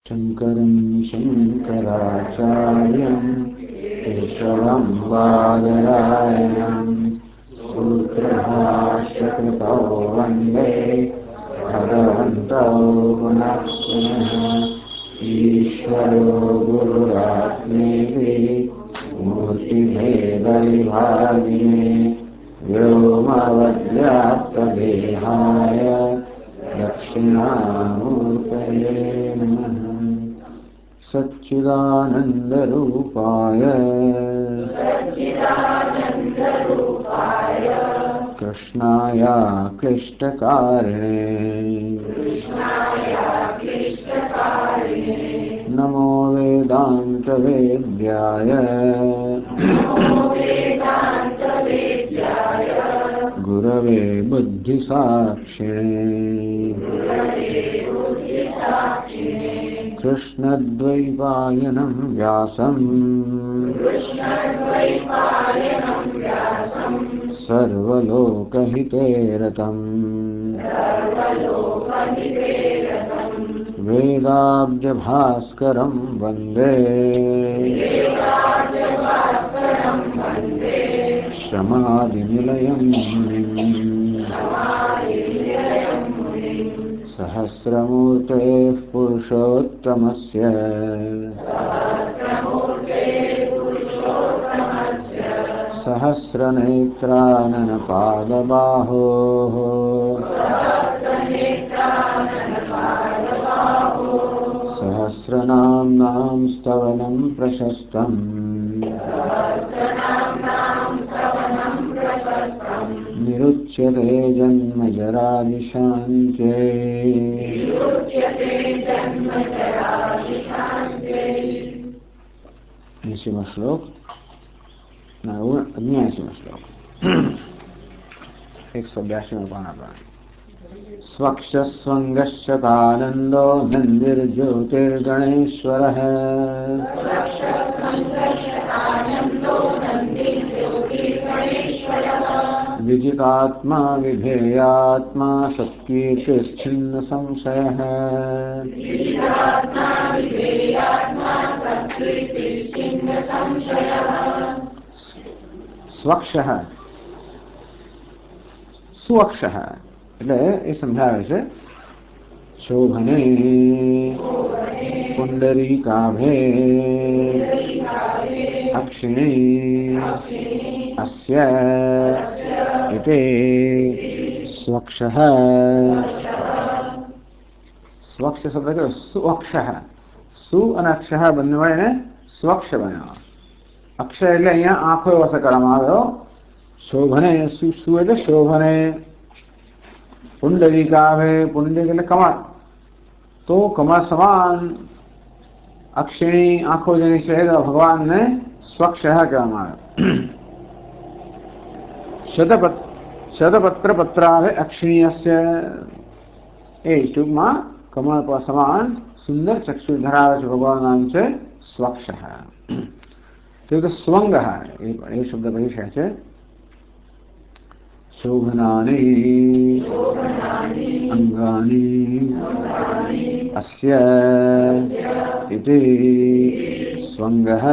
शंकरं शंकराचार्यं केशवं बादरायणं सूत्रभाष्यकृतौ वन्दे भगवन्तौ पुनः पुनः। ईश्वरो गुरुरात्मेति मूर्तिभेदविभागिने व्योमवद्व्याप्तदेहाय दक्षिणामूर्तये नमः। सच्चिदानन्दरूपाय कृष्णाय क्लिष्टकारिणे नमो वेदान्तवेद्याय गुरवे बुद्धिसाक्षिणे कृष्णद्वैपायनं व्यासं सर्वलोकहिते रतं वेदाब्जभास्करं वन्दे शमादिनिलयं सहस्रमूर्तेः पुरुषोत्तमस्य सहस्रनेत्राननपादबाहोः सहस्रनाम्नां स्तवनं प्रशस्तम् निरुच्यते जन्मजरादिशान्त्यै। 80वां श्लोक 79वां श्लोक 182वां पाना पर। स्वक्षस्वङ्गश्चतानन्दो नन्दिर्ज्योतिर्गणेश्वरः विजितात्मा विधेयात्मा सत्कीर्तिश्छिन्न संशयः। स्वक्षः સુવક્ષઃ એટલે એ સમજાવે છે શોભને પુંડરીકાભે અક્ષિણે અસ્ય એતે સ્વક્ષઃ. સ્વક્ષ શબ્દ કયો? સુઅક્ષઃ. સુ અને અક્ષઃ બંને વડે સ્વક્ષ બન્યો. અક્ષય એટલે અહીંયા આંખો એવો અસર કરવામાં આવ્યો. શોભને સુ એટલે શોભને. પુંડરીકાભે પુંડરીક એટલે કમળ. તો કમળ સમાન અક્ષિણી આંખો જેની છે ભગવાનને સ્વક્ષ કહેવામાં આવે. શતપત્ર પત્રાભે અક્ષિણીયસ્ય એ ટૂંકમાં કમળ સમાન સુંદર ચક્ષુ ધરાવે છે. ભગવાન નામ છે સ્વક્ષ. તો સ્વંગ એ શબ્દ કહી શકે છે. શોભનાની અંગાની અસ્ય ઇતિ સ્વંગઃ.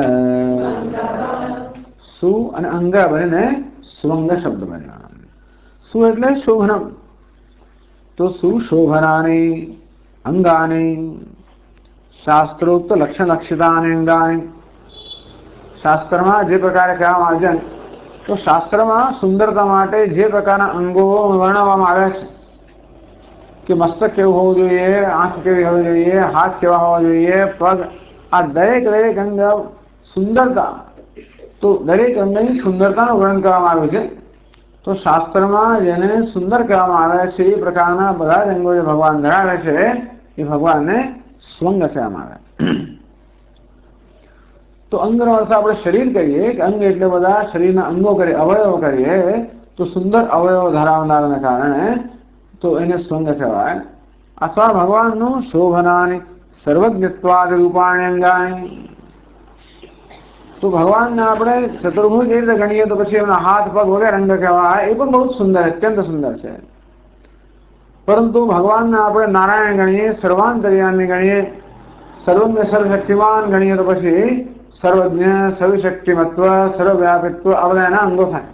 સુ અને અંગ બનીને સ્વંગ શબ્દ બન્યા. સુ એટલે શોભનમ. તો સુશોભનાની અંગાની શાસ્ત્રોક્ત લક્ષણ લક્ષિતાની અંગાની. શાસ્ત્રમાં જે પ્રકારે કહેવામાં આવે છે તો શાસ્ત્રમાં સુંદરતા માટે જે પ્રકારના અંગો વર્ણવવામાં આવ્યા છે કે મસ્તક કેવું હોવું જોઈએ, આંખ કેવી હોવી જોઈએ, હાથ કેવા હોવા જોઈએ, પગ, આ દરેક અંગ સુંદરતા. તો દરેક અંગની સુંદરતાનું વર્ણન કરવામાં આવ્યું છે. તો શાસ્ત્રમાં જેને સુંદર કહેવામાં આવે છે એ પ્રકારના બધા જ અંગો જે ભગવાન ધરાવે છે એ ભગવાનને સ્વંગ કહેવામાં આવે. તો અંગનો અર્થ આપણે શરીર કહીએ કે અંગ એટલે બધા શરીરના અંગો કરીએ, અવયવો કરીએ. તો સુંદર અવયવો ધરાવનારને કારણે તો એને સ્વંગ કહેવાય. અથવા ભગવાનનું શોભનાની સર્વજ્ઞત્વાદ રૂપાણી અંગાની. તો ભગવાનને આપણે ચતુર્ભુજ જે રીતે ગણીએ તો પછી એમના હાથ પગ વગેરે અંગ કહેવાય. એ પણ બહુ સુંદર, અત્યંત સુંદર છે. પરંતુ ભગવાનને આપણે નારાયણ ગણીએ, સર્વાંતર્યામી ગણીએ, સર્વજ્ઞ સર્વશક્તિમાન ગણીએ તો પછી સર્વજ્ઞ સર્વશક્તિમત્વ સર્વવ્યાપિત્વ આ બધા એના અંગો થાય.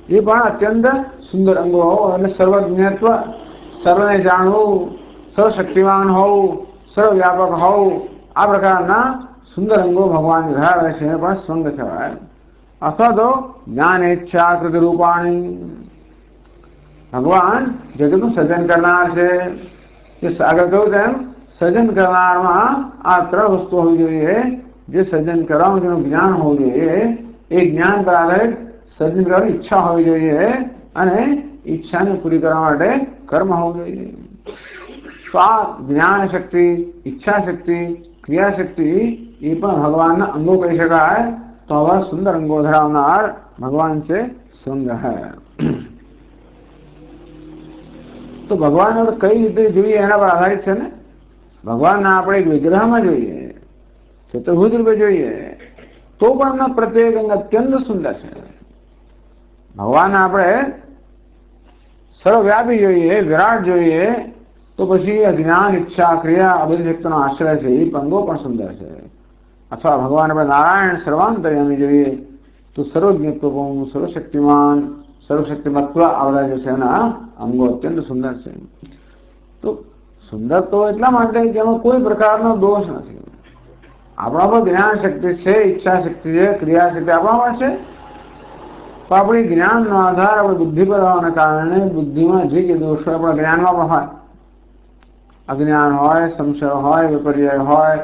એ પણ અત્યંત સુંદર અંગો એટલે સર્વજ્ઞત્વ, સર્વને જાણવું, સર્વશક્તિમાન હોવું, સર્વવ્યાપક હોવું, આ પ્રકારના સુંદર અંગો ભગવાન ધરાવે છે પણ સ્વંગ કહેવાય. અથવા તો જ્ઞાન ઈચ્છાકૃતિ રૂપાણી, ભગવાન જગતનું સર્જન કરનાર છે. આગળ કહ્યું તેમ સર્જન કરનારમાં આ ત્રણ વસ્તુ હોવી જોઈએ. જે સર્જન કરવાનું જેનું જ્ઞાન હોવું જોઈએ, એ જ્ઞાન પર આધારિત સર્જન કરવાની ઈચ્છા હોવી જોઈએ અને ઈચ્છાને પૂરી કરવા માટે કર્મ હોવું જોઈએ. તો આ જ્ઞાન શક્તિ, ઈચ્છા શક્તિ, ક્રિયા શક્તિ એ પણ ભગવાનના અંગો કહી શકાય. તો આવા સુંદર અંગો ધરાવનાર ભગવાન છે સ્વંગ. તો ભગવાન કઈ રીતે જોઈએ એના પર આધારિત છે ને. ભગવાનના આપણે એક વિગ્રહમાં જોઈએ, ચતુર્ભુજ રૂપે જોઈએ, તો પણ એમના પ્રત્યેક અંગ અત્યંત સુંદર છે. ભગવાન આપણે સર્વવ્યાપી જોઈએ, વિરાટ જોઈએ, તો પછી અજ્ઞાન, ઈચ્છા, ક્રિયા આ બધી શક્તિનો આશ્રય છે એ અંગો પણ સુંદર છે. અથવા ભગવાન આપણે નારાયણ સર્વાંતર્યામી જોઈએ તો સર્વજ્ઞત્વ, સર્વશક્તિમાન, સર્વશક્તિમત્વ આ બધા જે છે એના અંગો અત્યંત સુંદર છે. તો સુંદર તો એટલા માટે કે એમાં કોઈ પ્રકારનો દોષ નથી. આપણા પર જ્ઞાન શક્તિ છે, ઈચ્છા શક્તિ છે, ક્રિયા શક્તિ આપણામાં છે. તો આપણી જ્ઞાનનો આધાર આપણે બુદ્ધિ પર હોવાના કારણે બુદ્ધિમાં જે કે દોષ હોય આપણા જ્ઞાનમાં પણ હોય. અજ્ઞાન હોય, સંશય હોય, વિપર્ય હોય,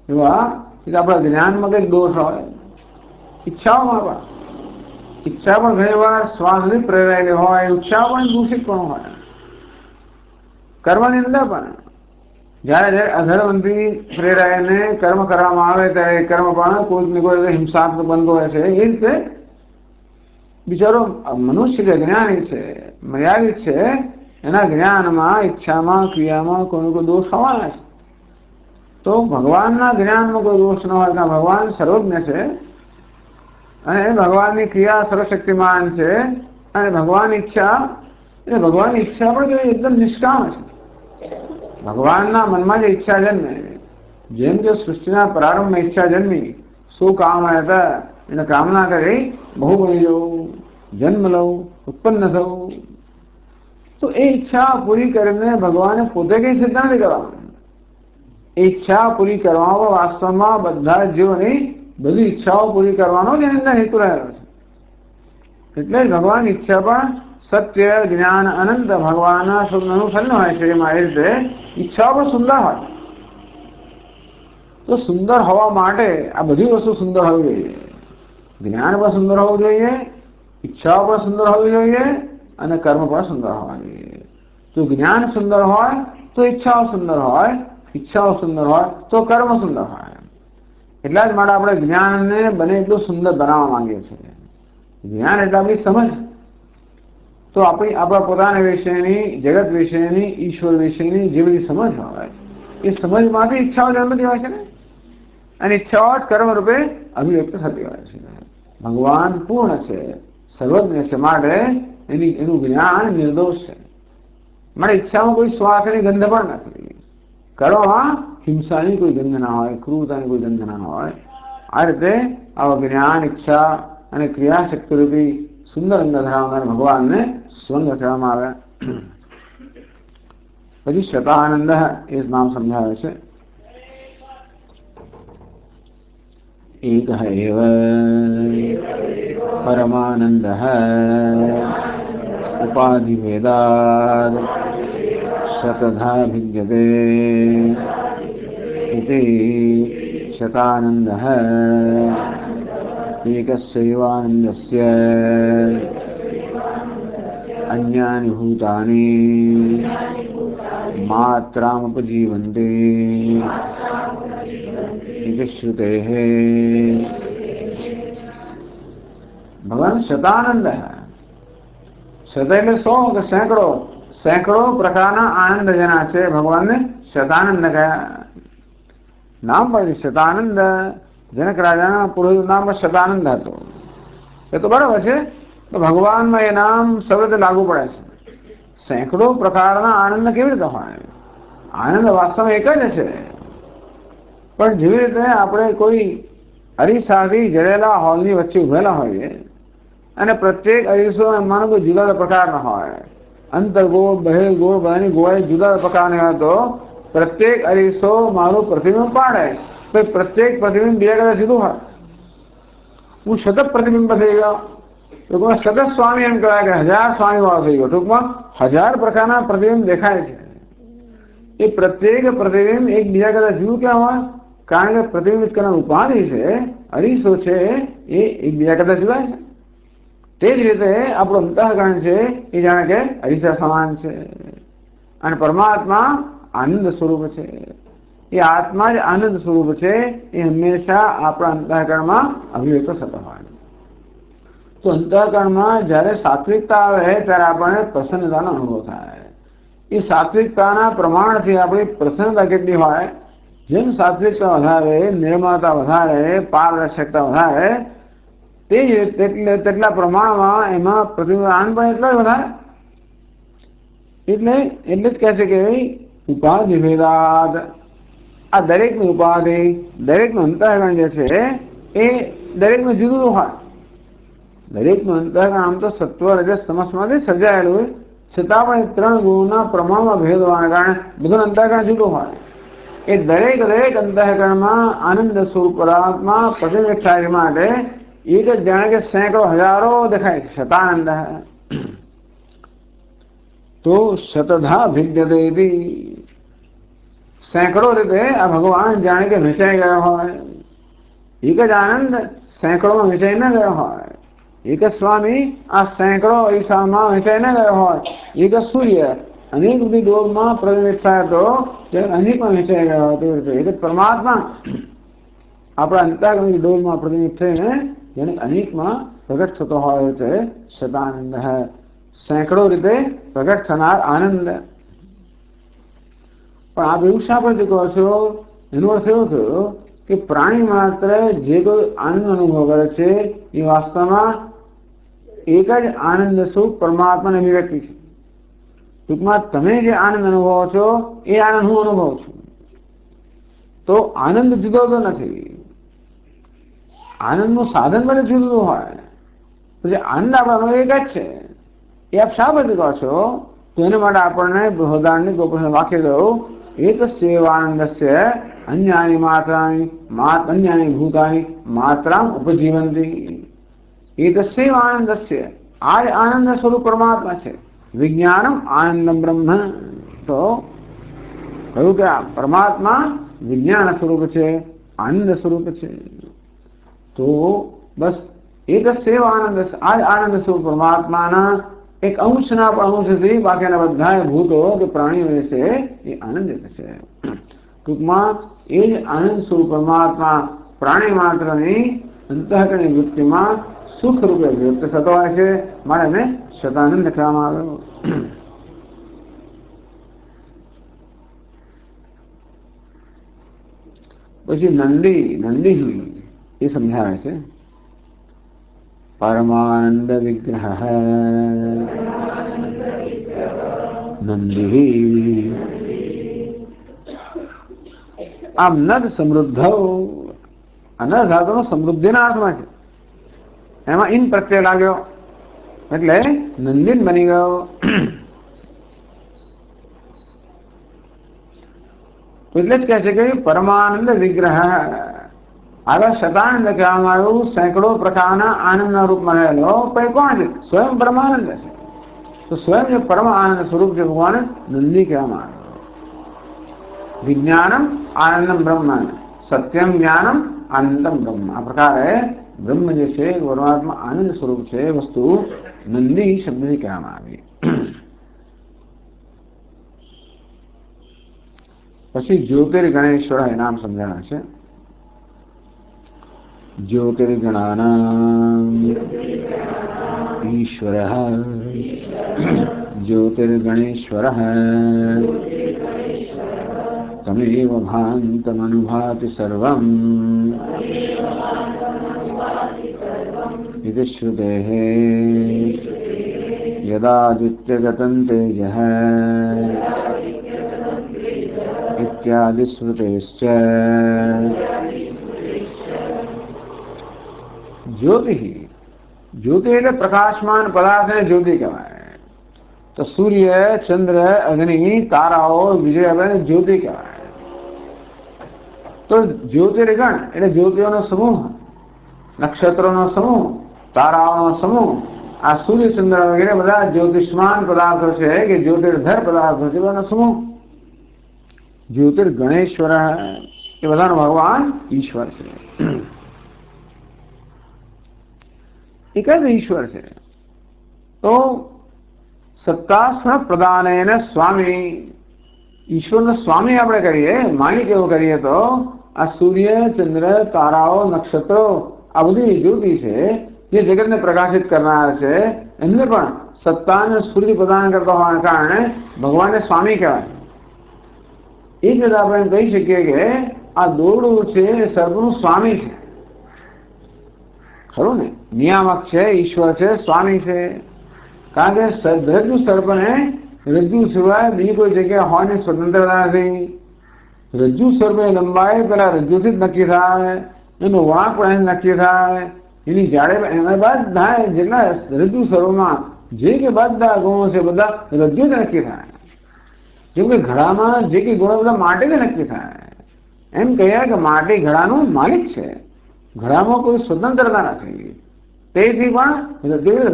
એવા આપણા જ્ઞાનમાં કંઈક દોષ હોય. ઈચ્છાઓમાં પણ ઈચ્છા પણ ઘણી વાર સ્વાદથી પ્રેરાયેલી હોય, ઈચ્છા પણ દૂષિત પણ હોય. કર્મની અંદર પણ જયારે અધર્મથી પ્રેરાઈને કર્મ કરવામાં આવે ત્યારે કર્મ પણ કોઈક ને કોઈ હિંસાત્મક બનતો હોય છે. એ રીતે બિચારો મનુષ્ય જે જ્ઞાની છે, મર્યાદિત છે, એના જ્ઞાનમાં, ઈચ્છામાં, ક્રિયામાં કોઈ કોઈ દોષ હોવાના છે. તો ભગવાનના જ્ઞાનમાં કોઈ દોષ ન હોય. કારણ ભગવાન સર્વજ્ઞ છે અને ભગવાનની ક્રિયા સર્વશક્તિમાન છે અને ભગવાનની ઈચ્છા પણ એકદમ નિષ્કામ છે. ભગવાનના મનમાં જે ઈચ્છા જન્મે, જેમ કે સૃષ્ટિના પ્રારંભમાં ઈચ્છા જન્મી, શું કામ હતા એને કામના કરી બહુ બની જવું, જન્મ લઉં, ઉત્પન્ન થવું. તો એ ઈચ્છા પૂરી કરીને ભગવાને પોતે કઈ સિદ્ધ નથી કરવાનું. એ ઈચ્છા પૂરી કરવામાં વાસ્તવમાં બધા જીવોની બધી ઈચ્છાઓ પૂરી કરવાનો જ એની અંદર હેતુ રહેલો છે. એટલે જ ભગવાનની ઈચ્છા પણ સત્ય, જ્ઞાન, અનંત ભગવાનના શબ્દનું સન્ન હોય છે. એમાં એ રીતે ઈચ્છાઓ પણ સુંદર હોય. તો સુંદર હોવા માટે આ બધી વસ્તુ સુંદર હોવી જોઈએ. જ્ઞાન પણ સુંદર હોવું જોઈએ, ઈચ્છાઓ પણ સુંદર હોવી જોઈએ અને કર્મ પણ સુંદર હોવા જોઈએ. તો જ્ઞાન સુંદર હોય તો ઈચ્છાઓ સુંદર હોય, ઈચ્છાઓ સુંદર હોય તો કર્મ સુંદર હોય. એટલા જ માટે આપણે જ્ઞાનને બને એટલું સુંદર બનાવવા માંગીએ છીએ. જ્ઞાન એટલે આપણી સમજ. તો આપણા પોતાના વિશેની, જગત વિશેની, ઈશ્વર વિશેની જે બધી સમજ હોય એ સમજમાંથી ઈચ્છાઓ જન્મતી હોય છે ને. અને ઈચ્છાઓ જ કર્મ રૂપે અભિવ્યક્ત થતી હોય છે. ભગવાન પૂર્ણ છે, સર્વજ્ઞ છે, માટે એનું જ્ઞાન નિર્દોષ છે. માટે ઈચ્છામાં કોઈ સ્વાર્થની ગંધ પણ નથી. કર્મમાં હિંસાની કોઈ ગંધ ના હોય, ક્રૂરતાની કોઈ ગંધ ના હોય. આ રીતે આવા જ્ઞાન, ઈચ્છા અને ક્રિયા શક્તિરૂપી સુંદર અંગ ધરાવનાર ભગવાનને સ્વંગ કહેવામાં આવે. પછી શતાનંદ એ નામ સમજાવે છે. એક એવ પરમાનંદ ઉપાધિ ભેદાદ શતધા ભિદ્યતે ઇતિ શતાનંદ એકસ્યૈવાનંદસ્ય અન્યાનિ ભૂતાનિ માત્રામપજીવન્તે ઇતિ શ્રુતેઃ. ભગવાન શતાનંદ. શત એટલે 100 કે સેંકડો પ્રકારના આનંદ જેના છે ભગવાનને શતાનંદ કયા નામ પડે. શતાનંદ જનક રાજાના પુરોહિત નામ શતાનંદ હતો. એ તો બરાબર છે. તો ભગવાનમાં એ નામ સર્વ રીતે લાગુ પડે છે. સેંકડો પ્રકારના આનંદ કેવી રીતે હોય? આનંદ વાસ્તવમાં એક જ છે. પણ જેવી રીતે આપણે કોઈ અરીસાથી જડેલા હોલની વચ્ચે ઉભેલા હોઈએ અને પ્રત્યેક અરીસો એમાંનો કોઈ જુદા જુદા પ્રકારનો હોય, અંતરગોળ બહિર્ગોળ બધાની ગોળાઈ જુદા જુદા પ્રકારની હોય, તો પ્રત્યેક અરીસો મારું પ્રતિબિંબ પાડે તો પ્રત્યેક પ્રતિબિંબ બે કદાચ જુદું હોય. હું સતત પ્રતિબિંબ થઈ ગયો, ટૂંકમાં સતત સ્વામી એમ કહેવાય કે 1000 સ્વામી વાળો થઈ ગયો. ટૂંકમાં 1000 પ્રકારના પ્રતિબિંબ દેખાય છે. એ પ્રત્યેક પ્રતિબિંબ એકબીજા કરતા જુદું ક્યાં હોય? કારણ કે પ્રતિબિંબિત કરનાર ઉપાધિ છે, અરીસો છે, એ એકબીજા કરતા જુદા છે. તે જ રીતે આપણું અંતઃકરણ છે એ જાણે કે અરીસા સમાન છે, અને પરમાત્મા આનંદ સ્વરૂપ છે. એ આત્મા જ આનંદ સ્વરૂપ છે. એ હંમેશા આપણા અંતઃકરણમાં અભિવ્યક્ત થતો હોય. તો અંતઃકરણમાં જ્યારે સાત્વિકતા આવે ત્યારે આપણને પ્રસન્નતાનો અનુભવ થાય. એ સાત્વિકતાના પ્રમાણથી આપણી પ્રસન્નતા કેટલી હોય? જેમ સાત્વિકતા વધારે, નિર્મળતા વધારે, પારદર્શકતા વધારે, તે જ તેટલા પ્રમાણમાં એમાં પ્રતિબિંબ આનંદ પણ એટલો જ વધારે. એટલે જ કહે છે કે ઉપાધિ ભેદાદ, આ દરેકની ઉપાધિ, દરેકનું અંતઃકરણ જે છે એ દરેકનું જુદું હોય. દરેકનું અંતઃકરણ આમ તો સત્વ રજસ તમસમાંથી સર્જાયેલું હોય, છતાં પણ એ 3 ગુણોના પ્રમાણમાં ભેદ હોવાના કારણે બધું અંતઃકરણ જુદું હોય. એ દરેક અંતઃકરણમાં આનંદ સ્વરૂપ પરમાત્મા પ્રતિબિંબિત થાય માટે એક જ જાણે કે સેંકડો હજારો દેખાય છે. શતાનંદ તો શતધા ભિદ્યતે, સેંકડો રીતે આ ભગવાન જાણે કે વેચાઈ ગયા હોય. એક જ આનંદ સેંકડોમાં વેચાઈ ન ગયો હોય. એક જ સ્વામી આ સેંકડો અરીસામાં વેચાઈ ન ગયો હોય. એક જ સૂર્ય અનેક બધી ડોલમાં પ્રતિબિંબિત થાય તો અનેકમાં વેચાઈ ગયો હોય. એક જ પરમાત્મા આપણા અંતઃકરણની ડોલમાં પ્રતિબિંબિત થઈને જેને અનેકમાં પ્રગટ થતો હોય તે શતાનંદ હૈ, સેંકડો રીતે પ્રગટ થનાર આનંદ. પણ આપ એવું શા પરથી કહો છો? એનો અર્થ એવો થયો કે પ્રાણી માત્ર જે કોઈ આનંદ અનુભવ કરે છે એ વાસ્તવમાં એક જ આનંદ સ્વરૂપ પરમાત્માની અભિવ્યક્તિ છે. ટૂંકમાં તમે જે આનંદ અનુભવો છો એ આનંદ હું અનુભવું છું. તો આનંદ જુદો તો નથી. આનંદનું સાધન બધે જુદું હોય, પછી આનંદ આપણો એક જ છે. એ આપ શા પરથી કહો છો? તો એના માટે આપણને બૃહદારણ્યક ગોપનિષદ વાક્ય કહ્યું, એતસ્યૈવાનંદસ્ય અન્યાની માત્રાની અન્યાની ભૂતાની માત્રામ ઉપજીવંતી. એતસ્યૈવાનંદસ્ય, આ જ આનંદ સ્વરૂપ પરમાત્મા છે. વિજ્ઞાનમ આનંદમ બ્રહ્મ. તો કહ્યું કે આ પરમાત્મા વિજ્ઞાન સ્વરૂપ છે, આનંદ સ્વરૂપ છે. તો બસ એતસ્યૈવાનંદ, આ જ આનંદ સ્વરૂપ પરમાત્માના એક અંશના પણ અંશથી બાકીના બધા ભૂતો કે પ્રાણીઓ છે એ આનંદિત છે. ટૂંકમાં એ જ આનંદ સ્વરૂપ પરમાત્મા પ્રાણી માત્રની અંતઃકરણની વૃત્તિમાં સુખ રૂપે વ્યક્ત થતો હોય છે. માટે એને શતાનંદ કહેવામાં આવ્યો. પછી નંદી એ સમજાવે છે. પરમાનંદ વિગ્રહ નંદી. આમ નદ સમૃદ્ધ, અનદ ધાતુનો સમૃદ્ધિના અર્થમાં છે. એમાં ઇન પ્રત્યય લાગ્યો એટલે નંદીન બની ગયો. એટલે જ કહે છે કે પરમાનંદ વિગ્રહ. આગળ શતાનંદ કહેવામાં આવ્યું, સેંકડો પ્રકારના આનંદના રૂપમાં રહેલો. પણ કોણ છે? સ્વયં પરમાનંદ છે. તો સ્વયં જે પરમ આનંદ સ્વરૂપ છે ભગવાન નંદી કહેવામાં આવ્યો. વિજ્ઞાનમ આનંદમ બ્રહ્મ, સત્યમ જ્ઞાનમ આનંદમ બ્રહ્મ. આ પ્રકારે બ્રહ્મ જે છે પરમાત્મા આનંદ સ્વરૂપ છે એ વસ્તુ નંદી શબ્દથી કહેવામાં આવી. પછી જ્યોતિર્ગણેશ્વર એ નામ સમજાણા છે. જ્યોતિર્ગણાનામ ઈશ્વરઃ જ્યોતિર્ગણેશ્વરઃ તમેવ ભાંતમનુભાતિ સર્વં ઇતિ શ્રુતેઃ યદાદિત્યગतं તેજઃ વાક્યાદિ સ્મૃતિશ્ચ જ્યોતિ જ્યોતિ એટલે પ્રકાશમાન પદાર્થને જ્યોતિ કહેવાય. તો સૂર્ય, ચંદ્ર, અગ્નિ, તારાઓ વગેરે જ્યોતિ કહેવાય. તો જ્યોતિર્ગણ એટલે જ્યોતિઓનો સમૂહ, નક્ષત્રોનો સમૂહ, તારાઓનો સમૂહ, આ સૂર્ય, ચંદ્ર વગેરે બધા જ્યોતિષ્માન પદાર્થો છે કે જ્યોતિર્ધર પદાર્થો છે, બધાનો સમૂહ. જ્યોતિર્ગણેશ્વર એ બધાનો ભગવાન ઈશ્વર છે. એક જ ઈશ્વર છે. તો સત્તા પ્રદાન સ્વામી, ઈશ્વરનો સ્વામી આપણે કરીએ, માલિક એવું કરીએ તો આ સૂર્ય, ચંદ્ર, તારાઓ, નક્ષત્રો આ બધી જ્યોતિ છે જે જગતને પ્રકાશિત કરનાર છે, એમને પણ સત્તા અને સ્ફૂર્તિ પ્રદાન કરતા હોવાને કારણે ભગવાનને સ્વામી કહેવાય. એ જ રીતે આપણે કહી શકીએ કે આ દોરડું છે એ સર્પનું સ્વામી છે, ખરું ને? નિયામક છે, ઈશ્વર છે, સ્વામી છે. કારણ કે રજ્જુ સર્પને રજ્જુ સિવાય બીજી કોઈ જગ્યાએ હોવાની સ્વતંત્રતા નથી. રજ્જુ સર્પની લંબાઈ પેલા રજ્જુથી જ નક્કી થાય, એનો વાંક પણ એને નક્કી થાય, એની જાડે એના બધા જેટલા રજ્જુ સર્પમાં જે કે બધા ગુણો છે બધા રજ્જુથી નક્કી થાય. જેમ કે ઘડામાં જે કે ગુણો બધા માટીથી નક્કી થાય. એમ કહીએ કે માટી ઘડાનું માલિક છે, ઘડામાં કોઈ સ્વતંત્રતા નથી. તેથી પણ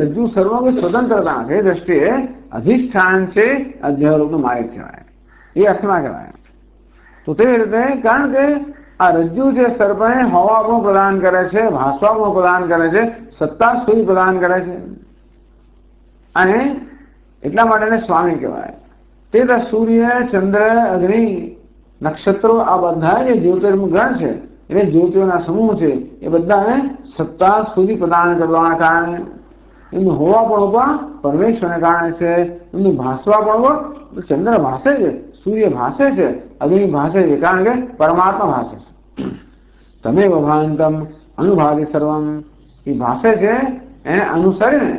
રજ્જુ સર્વમાં કોઈ સ્વતંત્રતા નથી. એ દ્રષ્ટિએ અધિષ્ઠાન છે અધ્યારોપનું માલિક કહેવાય, એ અર્થમાં કહેવાય. તો તે રીતે કારણ કે આ રજ્જુ છે સર્પને હવા પણ પ્રદાન કરે છે, ભાસવા પણ પ્રદાન કરે છે, સત્તા સુધી પ્રદાન કરે છે, અને એટલા માટે સ્વામી કહેવાય. તે સૂર્ય, ચંદ્ર, અગ્નિ, નક્ષત્રો આ બધા જે જ્યોતિર્ગણ છે એટલે જ્યોતિઓના સમૂહ છે, એ બધાને સત્તા સુધી પ્રદાન કરવાના કારણે એમનું હોવાપણું પણ પરમેશ્વરને કારણે છે, એમનું ભાસવાપણું પણ ચંદ્ર ભાસે છે, સૂર્ય ભાસે છે, અગ્નિ ભાસે છે, કારણ કે પરમાત્મા ભાસે છે. તમે ભાંતમ અનુભાવી સર્વમ, એ ભાસે છે એને અનુસરીને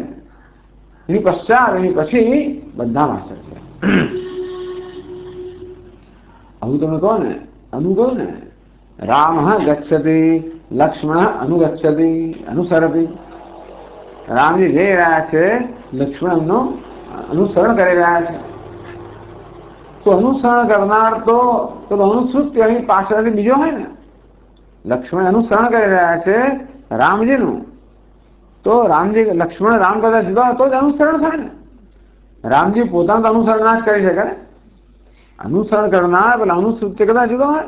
એની પશ્ચાત એની પછી બધા ભાસે છે. આવું તમે કહો ને, અનુભવ ને. રામ ગચ્છતિ, લક્ષ્મણ અનુગચ્છતિ, અનુસરતી. રામજી જઈ રહ્યા છે, લક્ષ્મણ એમનું અનુસરણ કરી રહ્યા છે. તો અનુસરણ કરનાર તો અનુસૃત્ય અહીં પાછળથી બીજો હોય ને. લક્ષ્મણ અનુસરણ કરી રહ્યા છે રામજીનું, તો રામજી લક્ષ્મણ રામ કરતા જુદા તો જ અનુસરણ થાય ને. રામજી પોતાનું અનુસરણ ના જ કરી શકે ને. અનુસરણ કરનાર પેલા અનુસૃત્ય કરતા જુદા હોય.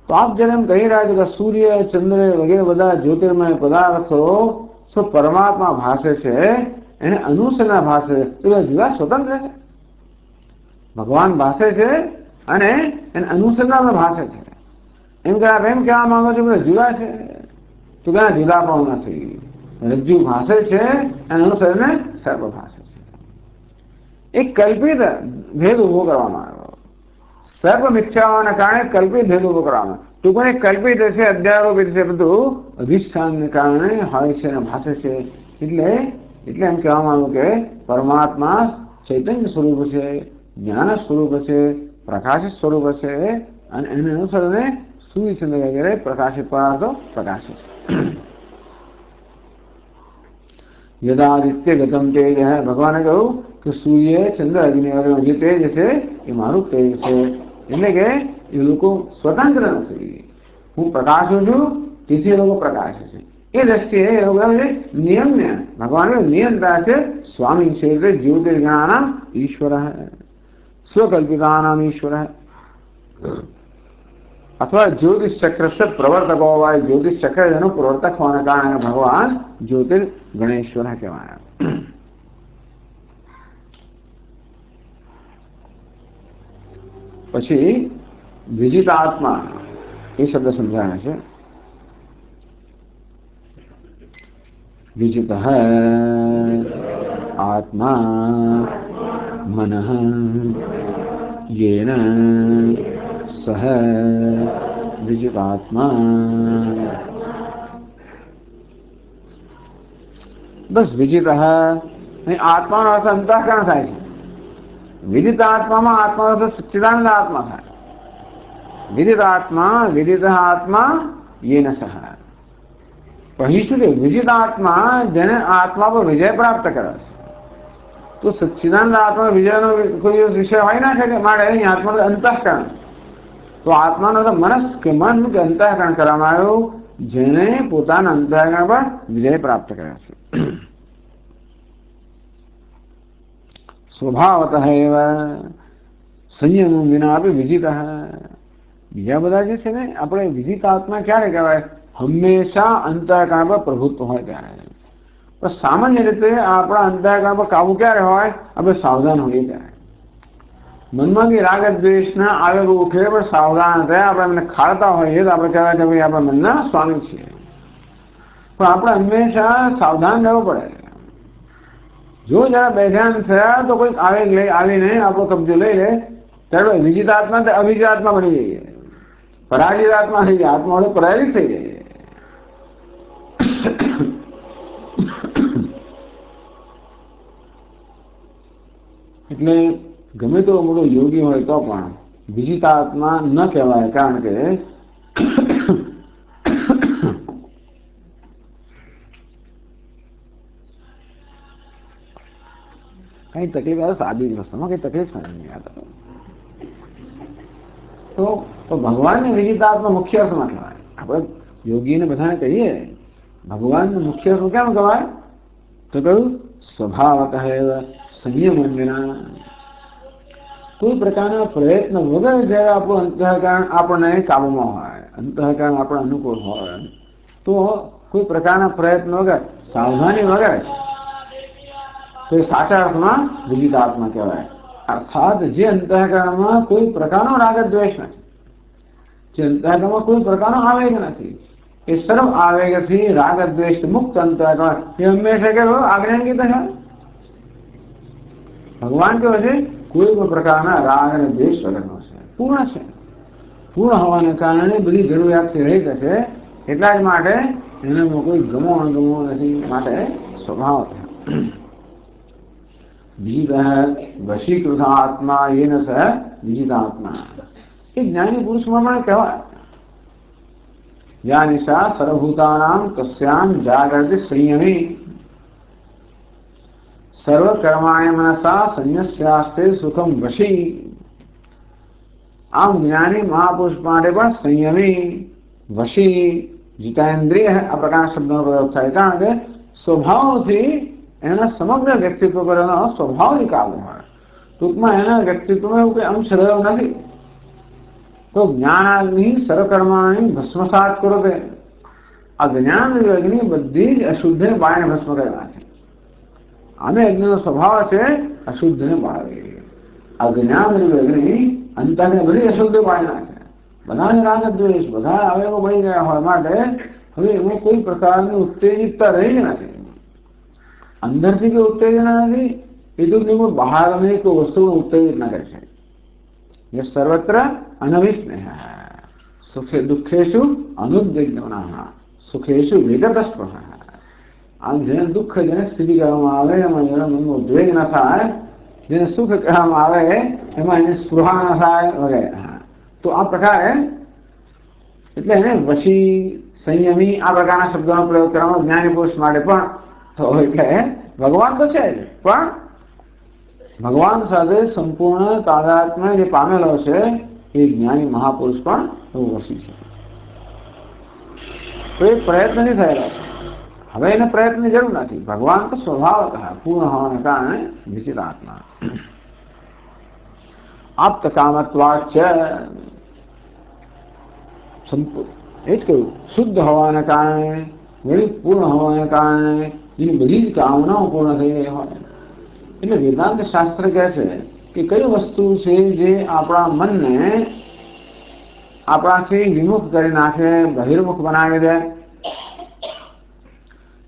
તો આપ જેને એમ કહી રહ્યા છો કે સૂર્ય, ચંદ્ર વગેરે બધા જ્યોતિર્મય પદાર્થો પરમાત્મા ભાષે છે, એને અનુસરના ભાષે તો જુદા સ્વતંત્ર છે. ભગવાન ભાષે છે અને એને અનુસરના ભાષે છે. એમ કે આપ એમ કહેવા માંગો છો બધા જુદા છે, તો ક્યાં જુદા પણ નથી. રજ્જુ ભાષે છે અને અનુસરને સર્પ ભાષે છે. એક કલ્પિત ભેદ ઉભો કરવામાં આવ્યો. સર્પ મિથ્યાઓના કારણે કલ્પિત ભેદ ઉભો કરવામાં. ટૂંકમાં કલ્પિત છે, અધ્યારોપિત છે, બધું અધિષ્ઠાનને કારણે હોય છે અને ભાષે છે. એટલે એમ કહેવામાં આવ્યું કે પરમાત્મા ચૈતન્ય સ્વરૂપ છે, જ્ઞાન સ્વરૂપ છે, પ્રકાશિત સ્વરૂપ છે, અને એને અનુસરને સૂર્યચંદ્ર વગેરે પ્રકાશિત પદાર્થો પ્રકાશે છે. યદાદિત્ય ગતમ તેજ, ભગવાને કહ્યું કે સૂર્ય, ચંદ્ર, અગ્નિ વગેરે જે તેજ છે એ મારું તેજ છે. એટલે કે એ લોકો સ્વતંત્ર નથી. હું પ્રકાશું છું, તેથી એ લોકો પ્રકાશે છે. એ દ્રષ્ટિએ એ લોકો નિયમને ભગવાન નિયંત્રણ છે, સ્વામી છે. એટલે જ્યોતિર્ગણાનામ ઈશ્વર સ્વકલ્પિતાનામ ઈશ્વર અથવા જ્યોતિષ ચક્ર से પ્રવર્તકો હોય. જ્યોતિષ ચક્ર એનો પ્રવર્તક હોવાને કારણે ભગવાન જ્યોતિર્ગણેશ્વર કહેવાય. પછી વિજિતાત્મા એ શબ્દ સમજાવે છે. વિજિત આત્મા મનઃ યેન સહ વિજિતાત્મા. બસ વિજિત આત્માનો અર્થ અંતઃકરણ થાય છે. વિજિત આત્મામાં આત્માનો અર્થ સચ્ચિદાનંદ આત્મા થાય. વિદિતાત્મા વિદિત આત્મા યેન સહ. પછી શું છે? વિજિત આત્મા જેને આત્મા પર વિજય પ્રાપ્ત કરે છે. તો સચ્ચિદાનંદ આત્મા વિજયનો કોઈ વિષય હોય ના શકે. માટે અહીં આત્માનું અંતઃકરણ, તો આત્માનો તો મનસ કે મન કે અંતઃકરણ કરવામાં આવ્યું જેને પોતાના અંતઃકરણ પર વિજય પ્રાપ્ત કર્યા છે. સ્વભાવતઃ એવ સંયમ વિના આપે વિજિત. બીજા બધા જે છે ને આપણે વિજિત આત્મા ક્યારે કહેવાય? હંમેશા અંતઃકરણ પર પ્રભુત્વ હોય ત્યારે. પણ સામાન્ય રીતે આપણા અંતઃકરણ પર કાબુ ક્યારે હોય? આપણે સાવધાન હોઈએ ત્યારે. મનમાં બી રાગ દ્વેષના આવેગો ઉઠે પણ સાવધાન થયા આપણે એમને ખાળતા હોઈએ તો આપણે કહેવાય કે ભાઈ આપણે મનના સ્વામી છીએ. પણ આપણે હંમેશા સાવધાન રહેવું પડે. જો જરા બેધ્યાન થયા તો કોઈક આવેગ લઈ આવીને આપણો કબજો લઈ લે ત્યારે વિજિત આત્મા તો અવિજિત આત્મા બની જઈએ, પરાજિત આત્મા થઈ જાય, આત્મા વડે પરાજિત થઈ જાય. એટલે ગમે તો મોટો યોગી હોય તો પણ વિજિત આત્મા ન કહેવાય. કારણ કે કઈ તકલીફ આવે સાદી જ વસ્તુમાં કઈ તકલીફ નહીં આવતો. તો ભગવાનને વિજિત આત્મા મુખ્ય અર્થમાં કહેવાય. આપણે યોગીને બધાને કહીએ ભગવાનને મુખ્ય અર્થ કેમ કહેવાય? તો કહ્યું સ્વભાવતઃ સંયમ વિના. કોઈ પ્રકારના પ્રયત્ન વગર જ્યારે આપણું અંતઃકરણ આપણને કાબુમાં હોય, અંતઃકરણ આપણે અનુકૂળ હોય, તો કોઈ પ્રકારના પ્રયત્ન વગર, સાવધાની વગર તો એ સાચા અર્થમાં વિજિત આત્મા કહેવાય. અર્થાત જે અંતઃકરણમાં કોઈ પ્રકારનો રાગ દ્વેષ નથી, જે અંતઃકરણમાં કોઈ પ્રકારનો આવેગ નથી, એ સર્વ આવેગથી રાગ દ્વેષ મુક્ત અંતઃકરણ એ હંમેશા કેવો? આજ્ઞાંકિત છે. ભગવાન કેવો છે? કોઈ પણ પ્રકારના રાગ અને દ્વેષ વગરનો છે, પૂર્ણ છે. પૂર્ણ હોવાને કારણે બધી જરૂરિયાતથી રહિત છે. એટલા જ માટે એનામાં કોઈ ગમો અણગમો નથી. માટે સ્વભાવ થયો વિજિત વશીકૃત આત્મા યેન સહ વિજિત આત્મા. એ જ્ઞાની પુરુષમાં પણ કહેવાય. યા નિશા સર્વભૂતાનામ તસ્યામ જાગૃતિ સંયમી સર્વ કર્માણ્ય મનસા સંન્યસ્યાસ્તે સુખમ વશી. આમ જ્ઞાની મહાપુરુષ માટે પણ સંયમી, વશી, જીતેન્દ્રિય આ પ્રકારના શબ્દનો પ્રયોગ થાય. કારણ કે સ્વભાવથી એના સમગ્ર વ્યક્તિત્વ પર એનો સ્વભાવની કાબુ હોય. ટૂંકમાં એના વ્યક્તિત્વમાં એવું કંઈ અંશ રહ્યો નથી. તો જ્ઞાનાગ્નિ સર્વકર્માણી ભસ્મસાત કરો તે. આ જ્ઞાન અગ્નિ બધી જ અશુદ્ધને બાળીને ભસ્મ કરી નાખે. આમે અગ્નિનો સ્વભાવ છે અશુદ્ધને બાળવી. આ જ્ઞાન અગ્નિ અંતને બધી અશુદ્ધ બાળી નાખે. બધાને રાગ દ્વેષ, બધા આવેગો બળી ગયા હોય માટે હવે એમાં કોઈ પ્રકારની ઉત્તેજિતતા રહી જ નથી. અંદરથી કોઈ ઉત્તેજના નથી, એ તો બહારની કોઈ વસ્તુને ઉત્તેજિત ના કરી શકે. એ સર્વત્ર અનવિસ્નેહ, સુખે દુઃખેશુ અનુદ્વિગ્નઃ, સુખેશુ વિગતસ્પૃહ. આમ જેને દુઃખ જેને સ્થિતિ કહેવામાં આવે એમાં જેના મનમાં ઉદ્વેગ ન થાય, જેને સુખ કહેવામાં આવે એમાં એને સ્પૃહા ન થાય વગેરે. તો આ પ્રકારે એટલે એને વશી, સંયમી આ પ્રકારના શબ્દોનો પ્રયોગ કરવામાં જ્ઞાની પુરુષ માટે પણ તો એટલે ભગવાન તો છે જ, પણ ભગવાન સાથે સંપૂર્ણ તાદાત્મ્ય જે પામેલો છે એ જ્ઞાની મહાપુરુષ પણ એવું વસી છે. તો એ પ્રયત્ન નહીં થયેલો. હવે એને પ્રયત્નની જરૂર નથી. ભગવાન તો સ્વભાવતઃ પૂર્ણ હોવાને કારણે વિચિત આત્મા. આપ્ત કામત્વાચ એ જ કહ્યું શુદ્ધ હોવાને કારણે, વળી પૂર્ણ હોવાને કારણે જેની બધી જ કામનાઓ પૂર્ણ થઈ ગઈ હોય. એટલે વેદાંત શાસ્ત્ર કહે છે કે કઈ વસ્તુ છે જે આપણા મનને આપણાથી વિમુખ કરી નાખે, બહિર્મુખ બનાવી દે,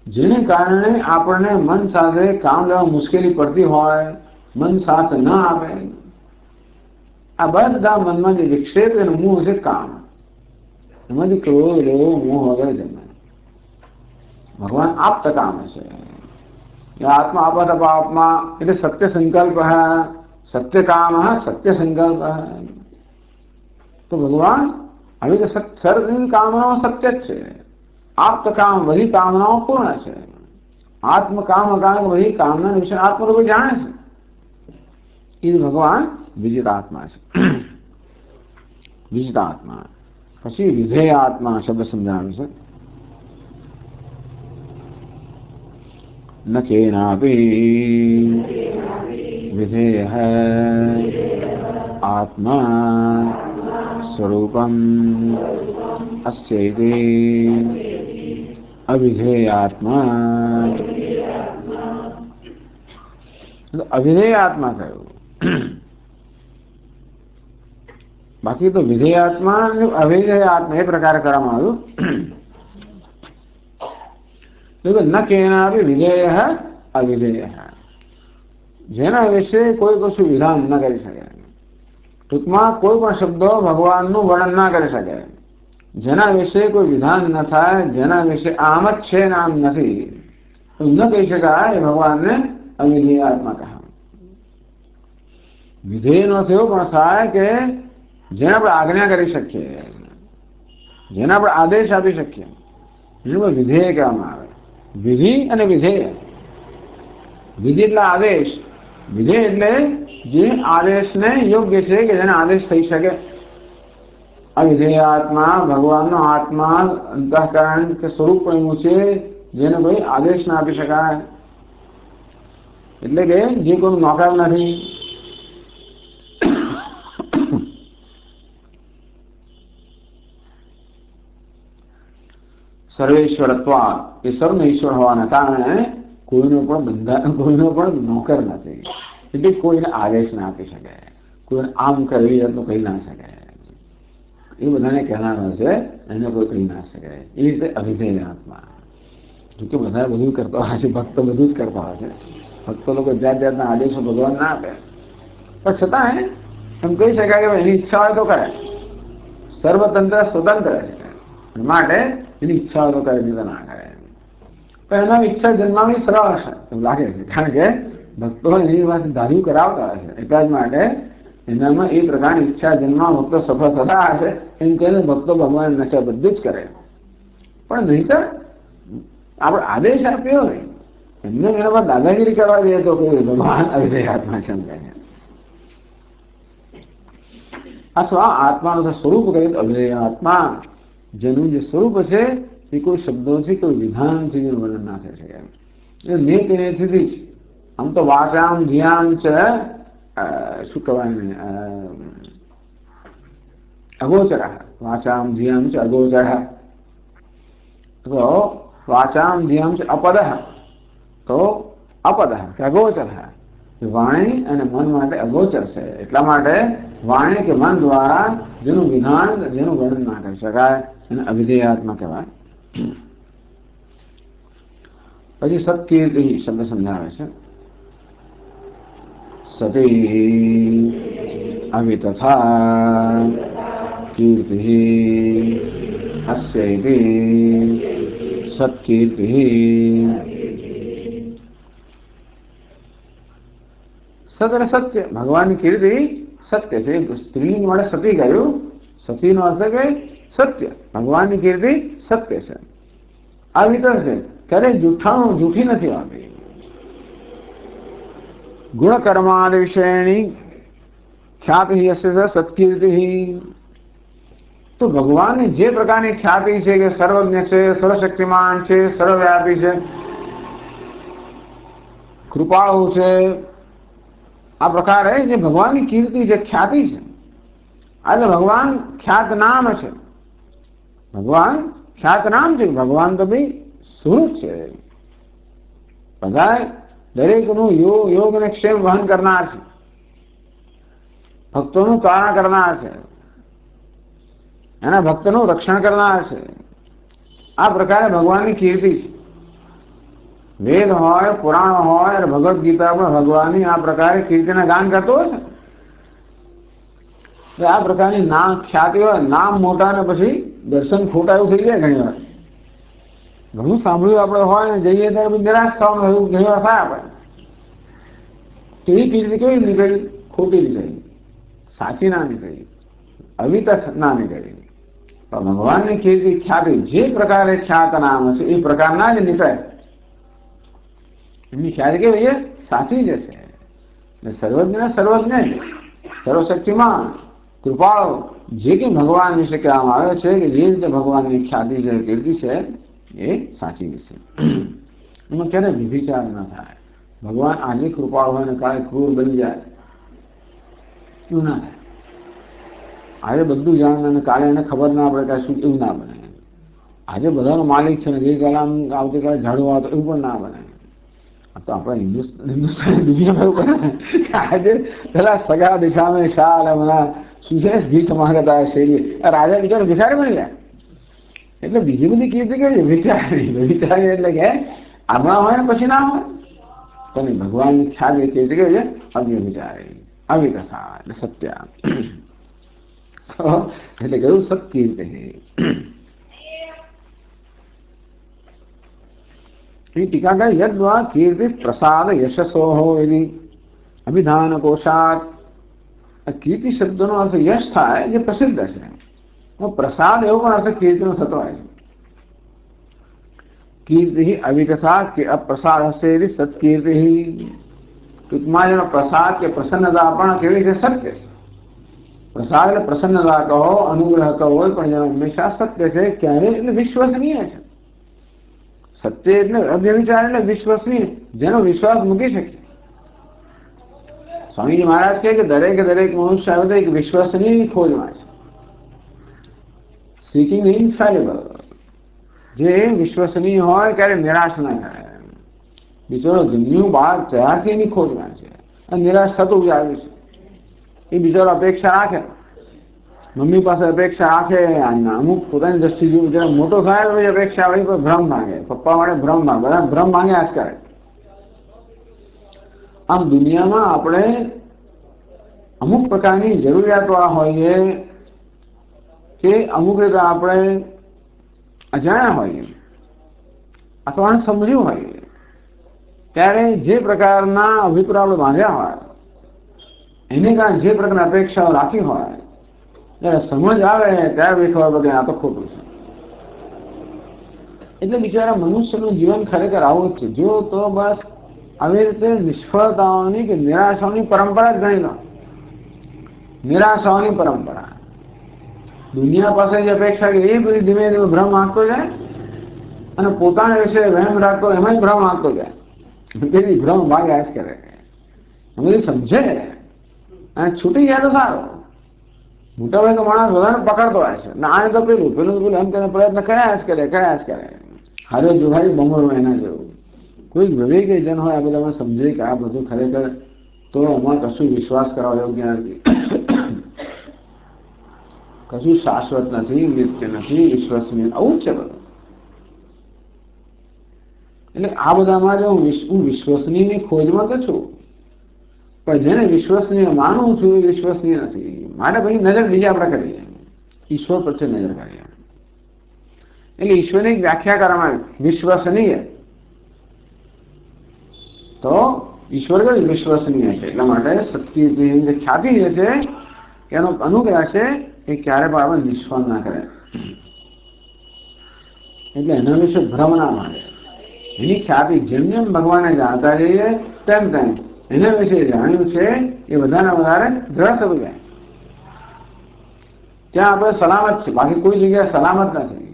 જેને કારણે આપણને મન સાથે કામ લેવા મુશ્કેલી પડતી હોય, મન સાથ ન આપે. આ બધા મનમાં જે વિક્ષેપ એનું મૂળ છે કામ. એમાંથી ક્રોધ, લોભ, મોહ વગેરે જન્મે. ભગવાન આપ્ત કામ છે. આત્મા આપત પાપમાં એટલે સત્ય સંકલ્પ, સત્ય કામ, સત્ય સંકલ્પ. તો ભગવાન આવી તો સર્વની કામનાઓ સત્ય જ છે. આપ્ત કામ બધી કામનાઓ પૂર્ણ છે. આત્મકામ કારણ બધી કામના વિશે આત્મા તો કોઈ જાણે છે. એ ભગવાન વિજિતાત્મા છે. વિજિતાત્મા. પછી વિધેય આત્મા શબ્દ સમજાવે છે. ન કેનાપી વિધેય આત્મા સ્વરૂપમ અસ્યૈતિ અવિધેય આત્મા. અવિધેય આત્મા કયું? બાકી તો વિધેય આત્મા અને અવિધેય આત્મા એ પ્રકારે કરવામાં આવ્યું. ન કેનાપી વિધેય અવિધેય, જેના વિશે કોઈ કશું વિધાન ન કરી શકે. ટૂંકમાં કોઈ પણ શબ્દો ભગવાનનું વર્ણન ના કરી શકે. જેના વિશે કોઈ વિધાન ન થાય, જેના વિશે આમ જ છે ને આમ નથી, ન કહી શકાય એ ભગવાનને અવિધેય આત્મા કહે. વિધેય નો થયો પણ થાય કે જેના પર આજ્ઞા કરી શકીએ, જેના પર આદેશ આપી શકીએ, એને વિધેય કહેવામાં આવે. વિધિ અને વિધેય. વિધિ એટલે આદેશ, વિધેય એટલે જે આદેશને યોગ્ય છે કે જેને આદેશ થઈ શકે. અવિધેય આત્મા ભગવાનનો આત્મા અંતઃકરણ કે સ્વરૂપ એવું છે જેને કોઈ આદેશ ના આપી શકાય. એટલે કે જે કોઈ નોકર નથી. સર્વેશ્વરત્વા, એ સર્વનો ઈશ્વર હોવાના કારણે કોઈનો પણ બંધન, કોઈનો પણ નોકર નથી. એટલે કોઈને આદેશ ના આપી શકે, કોઈને આમ કરવી એટલું કહી ના શકે. એ બધાને કહેનારો છે, એને કોઈ કહી ના શકે. એ રીતે અવિધેય આત્મા. જોકે બધા બધું કરતા હોય છે, ભક્તો બધું જ કરતા હોય છે. ભક્તો લોકો જાત જાતના આદેશો ભગવાન ના આપે, પણ છતાં એમ કહી શકાય કે એની ઈચ્છા હોય તો કરે. સર્વતંત્ર સ્વતંત્ર છે, માટે એની ઈચ્છા હોય તો કરે, નહીં તો ના કરે. પણ એના ઈચ્છા જન્માવી સરળ હશે એવું લાગે છે, કારણ કે ભક્તો એની પાસે ધાર્યું કરાવતા હશે. એટલા જ માટે એનામાં એ પ્રકારની ઈચ્છા જન્મા ભક્તો સફળ થતા હશે એમ કહીને ભક્તો ભગવાન નચા બધું જ કરે. પણ નહીતર આપણે આદેશ આપ્યો હોય એમને એના પર દાદાગીરી કરવા જઈએ તો કોઈ ભગવાન અવિધેય આત્મા સમજાય. અથવા આત્માનું સ્વરૂપ કરીએ તો અવિધેય આત્મા, જેનું જે સ્વરૂપ છે એ કોઈ શબ્દોથી કોઈ વિધાનથી જેનું વર્ણન ના થઈ શકે. એ નેતિનેથી જ આમ તો વાચામ ધ્યાન છે, શું કહેવાય ને, અગોચર. વાચામ ધ્યાન છે અગોચર, તો વાચામ ધ્યાન છે અપદ, તો અપદ કે અગોચર. વાણી અને મન માટે અગોચર છે. એટલા માટે વાણી કે મન દ્વારા જેનું વિધાન, જેનું વર્ણન ના કરી શકાય એને અવિધેય આત્મા કહેવાય. પછી સત્કીર્તિ શબ્દ સમજાવે છે. સતી અવિતથા કીર્તિ અસ્યૈતિ સત્કીર્તિ. સત એટલે સત્ય. ભગવાનની કીર્તિ સત્ય છે. સ્ત્રી માટે સતી કહ્યું. સતીનો અર્થ કે સત્ય. ભગવાનની કીર્તિ સત્ય છે. આ વિતર છે, ક્યારેય જૂઠી નથી આવતી. ગુણકર્માદ વિષયની ખ્યાતિ હશે સત્કીર્તિ. તો ભગવાનની જે પ્રકારની ખ્યાતિ છે કે સર્વજ્ઞ છે, સર્વશક્તિમાન છે, સર્વવ્યાપી છે, કૃપાળુ છે, આ પ્રકારે જે ભગવાનની કીર્તિ છે, ખ્યાતિ છે, આજે ભગવાન ખ્યાત નામ છે. ભગવાન ખ્યાત નામ છે. ભગવાન તો ભાઈ સ્વરૂપ છે. બધા દરેકનું યોગ અને ક્ષેમ વહન કરનાર છે, ભક્તોનું તારણ કરનાર છે, એના ભક્તનું રક્ષણ કરનાર છે. આ પ્રકારે ભગવાનની કીર્તિ છે. વેદ હોય, પુરાણ હોય અને ભગવદ્ ગીતા પણ ભગવાનની આ પ્રકારે કીર્તિના ગાન કરતો હોય છે. આ પ્રકારની નામ ખ્યાતિ હોય, નામ મોટા ને પછી દર્શન ખોટા એવું થઈ જાય. ઘણી વાર ઘણું સાંભળ્યું આપણે હોય ને જઈએ ત્યારે નિરાશ થવાનું એવું ઘણી વાર થાય. આપણે તેવી કીર્તિ કેવી નીકળી? ખોટી નીકળી, સાચી ના નીકળી. અવિત નાની કરી. ભગવાનની કીર્તિ ખ્યાતિ જે પ્રકારે ખ્યાત નામ છે એ પ્રકારના જ નીકળે. એમની ખ્યાતિ કેવી છે? સાચી જ છે. સર્વજ્ઞ સર્વજ્ઞ સર્વશક્તિમાન કૃપાળો જે કે ભગવાન વિશે કહેવામાં આવે છે કે જે રીતે ભગવાનની ખ્યાતિ છે કીર્તિ છે એ સાચી છે. એમાં ક્યારે વિભિચાર ન થાય. ભગવાન આજે કૃપાળ હોય ને કાલે ક્રૂર બની જાય એવું ના થાય. આજે બધું જાણે અને કાલે એને ખબર ના પડે કે શું, એવું ના બને. આજે બધાનો માલિક છે ને ગઈકાલે આમ આવતીકાલે ઝાડુ આવતો એવું પણ ના બને. તો આપણે હિન્દુસ્તાન દુનિયામાં એવું બને કે આજે પેલા સગા દિશામાં શાલ હમણાં સુશેષ ભીખ માંગતા શેરી રાજા બિચારો ભિખારી બની જાય. એટલે બીજી બધી કીર્તિ કેવી વિચારી વિચારી એટલે કે હમણાં હોય ને પછી ના હોય તો નહીં. ભગવાનની ખ્યાલ એ કીર્તિ કેવી છે? અવ્ય વિચારી આવી કથા એટલે સત્ય. એટલે કહ્યું સત્કીર્તિ. એ ટીકાકાર યદ્વા કીર્તિ પ્રસાદ યશસો એવી અભિધાન કોશાત. કીર્તિ શબ્દનો અર્થ યશ થાય જે પ્રસિદ્ધ છે. પ્રસાદ એવો પણ અર્થ કીર્તિનો થતો હોય છે. કીર્તિ અવિકથા કે અપ્રસાદ હશે એવી સત્કીર્તિ. ટૂંકમાં જેનો પ્રસાદ કે પ્રસન્નતા પણ કેવી છે? સત્ય છે. પ્રસાદ એટલે પ્રસન્નતા કહો, અનુગ્રહ કહો, પણ જેનો હંમેશા સત્ય છે. ક્યારે? એટલે વિશ્વસનીય છે. સત્ય એટલે અવ્યવિચાર એટલે વિશ્વસનીય, જેનો વિશ્વાસ મૂકી શકીએ. સ્વામીજી મહારાજ કહે કે દરેક મનુષ્ય આવે તો એક વિશ્વસનીય ખોજમાં છે. સિકિંગ ઇનફેલિબલ. જે વિશ્વસનીય હોય ક્યારે નિરાશ ના થાય. બિચારો જન્મ્યું બાળક ત્યારથી એની ખોજમાં છે અને નિરાશ થતું જ આવ્યું છે. એ બિચારો અપેક્ષા રાખે, મમ્મી પાસે અપેક્ષા રાખે, અમુક પોતાની દ્રષ્ટિ જોયું જરા મોટો થાય તો અપેક્ષા હોય તો ભ્રમ માંગે, પપ્પા માટે ભ્રમ માંગે, બધા ભ્રમ માંગ્યા જ કરે. આમ દુનિયામાં આપણે અમુક પ્રકારની જરૂરિયાતવાળા હોઈએ કે અમુક રીતે આપણે અજાણ્યા હોઈએ અથવા સમજ્યું હોઈએ ત્યારે જે પ્રકારના અભિપ્રાય આપણે બાંધ્યા હોય એને કારણે જે પ્રકારની અપેક્ષાઓ રાખી હોય જયારે સમજ આવે ત્યારે ખબર પડે આ તો ખોટું છે. એટલે બિચારા મનુષ્યનું જીવન ખરેખર આવું જ છે. જો તો બસ આવી રીતે નિષ્ફળતાઓની કે નિરાશાઓની પરંપરા જ ગણી લો. નિરાશાઓની પરંપરા. દુનિયા પાસે જે અપેક્ષા કે એ બધી ધીમે ધીમે ભ્રમ આંકતો જાય અને પોતાના વિશે વહેમ રાખતો એમાં ભ્રમ આંકતો જાય. તેની ભ્રમ ભાગ્યા જ કરે. અમે સમજે અને છૂટી જાય તો સારો. મોટા ભાઈ તો માણસ બધાને પકડતો હોય છે. આને તો પેલું એમ કરીને પ્રયત્ન કર્યા જ કરે. હારે જોહારી બમરો એના જેવું. કોઈ વિવેકી જન હોય આ બધા સમજે કે આ બધું ખરેખર તો આમાં કશું વિશ્વાસ કરવા યોગ્ય નથી, કશું શાશ્વત નથી, નિત્ય નથી, વિશ્વસનીય, આવું જ છે બધું. એટલે આ બધામાં જો હું વિશ્વસનીયની ખોજમાં તો છું, પણ જેને વિશ્વસનીય માનું છું એ વિશ્વસનીય નથી. માટે પછી નજર બીજા આપણે કરીએ, ઈશ્વર પ્રત્યે નજર કરીએ. એટલે ઈશ્વરની વ્યાખ્યા કરવામાં આવી વિશ્વસનીય. તો ઈશ્વર કઈ વિશ્વસનીય છે. એટલા માટે સત્કીર્તિ જે ખ્યાતિ જે છે એનો અનુગ્રહ છે એ ક્યારે પણ આપણે નિષ્ફળ ના કરે. એટલે એના વિશે ભ્રમ ના માંગે. એની ખ્યાતિ જેમ જેમ ભગવાનને જાણતા જઈએ તેમ એના વિશે જાણ્યું છે એ બધાને વધારે દ્રઢ થતું જાય. ત્યાં આપણે સલામત છે, બાકી કોઈ જગ્યાએ સલામત નથી.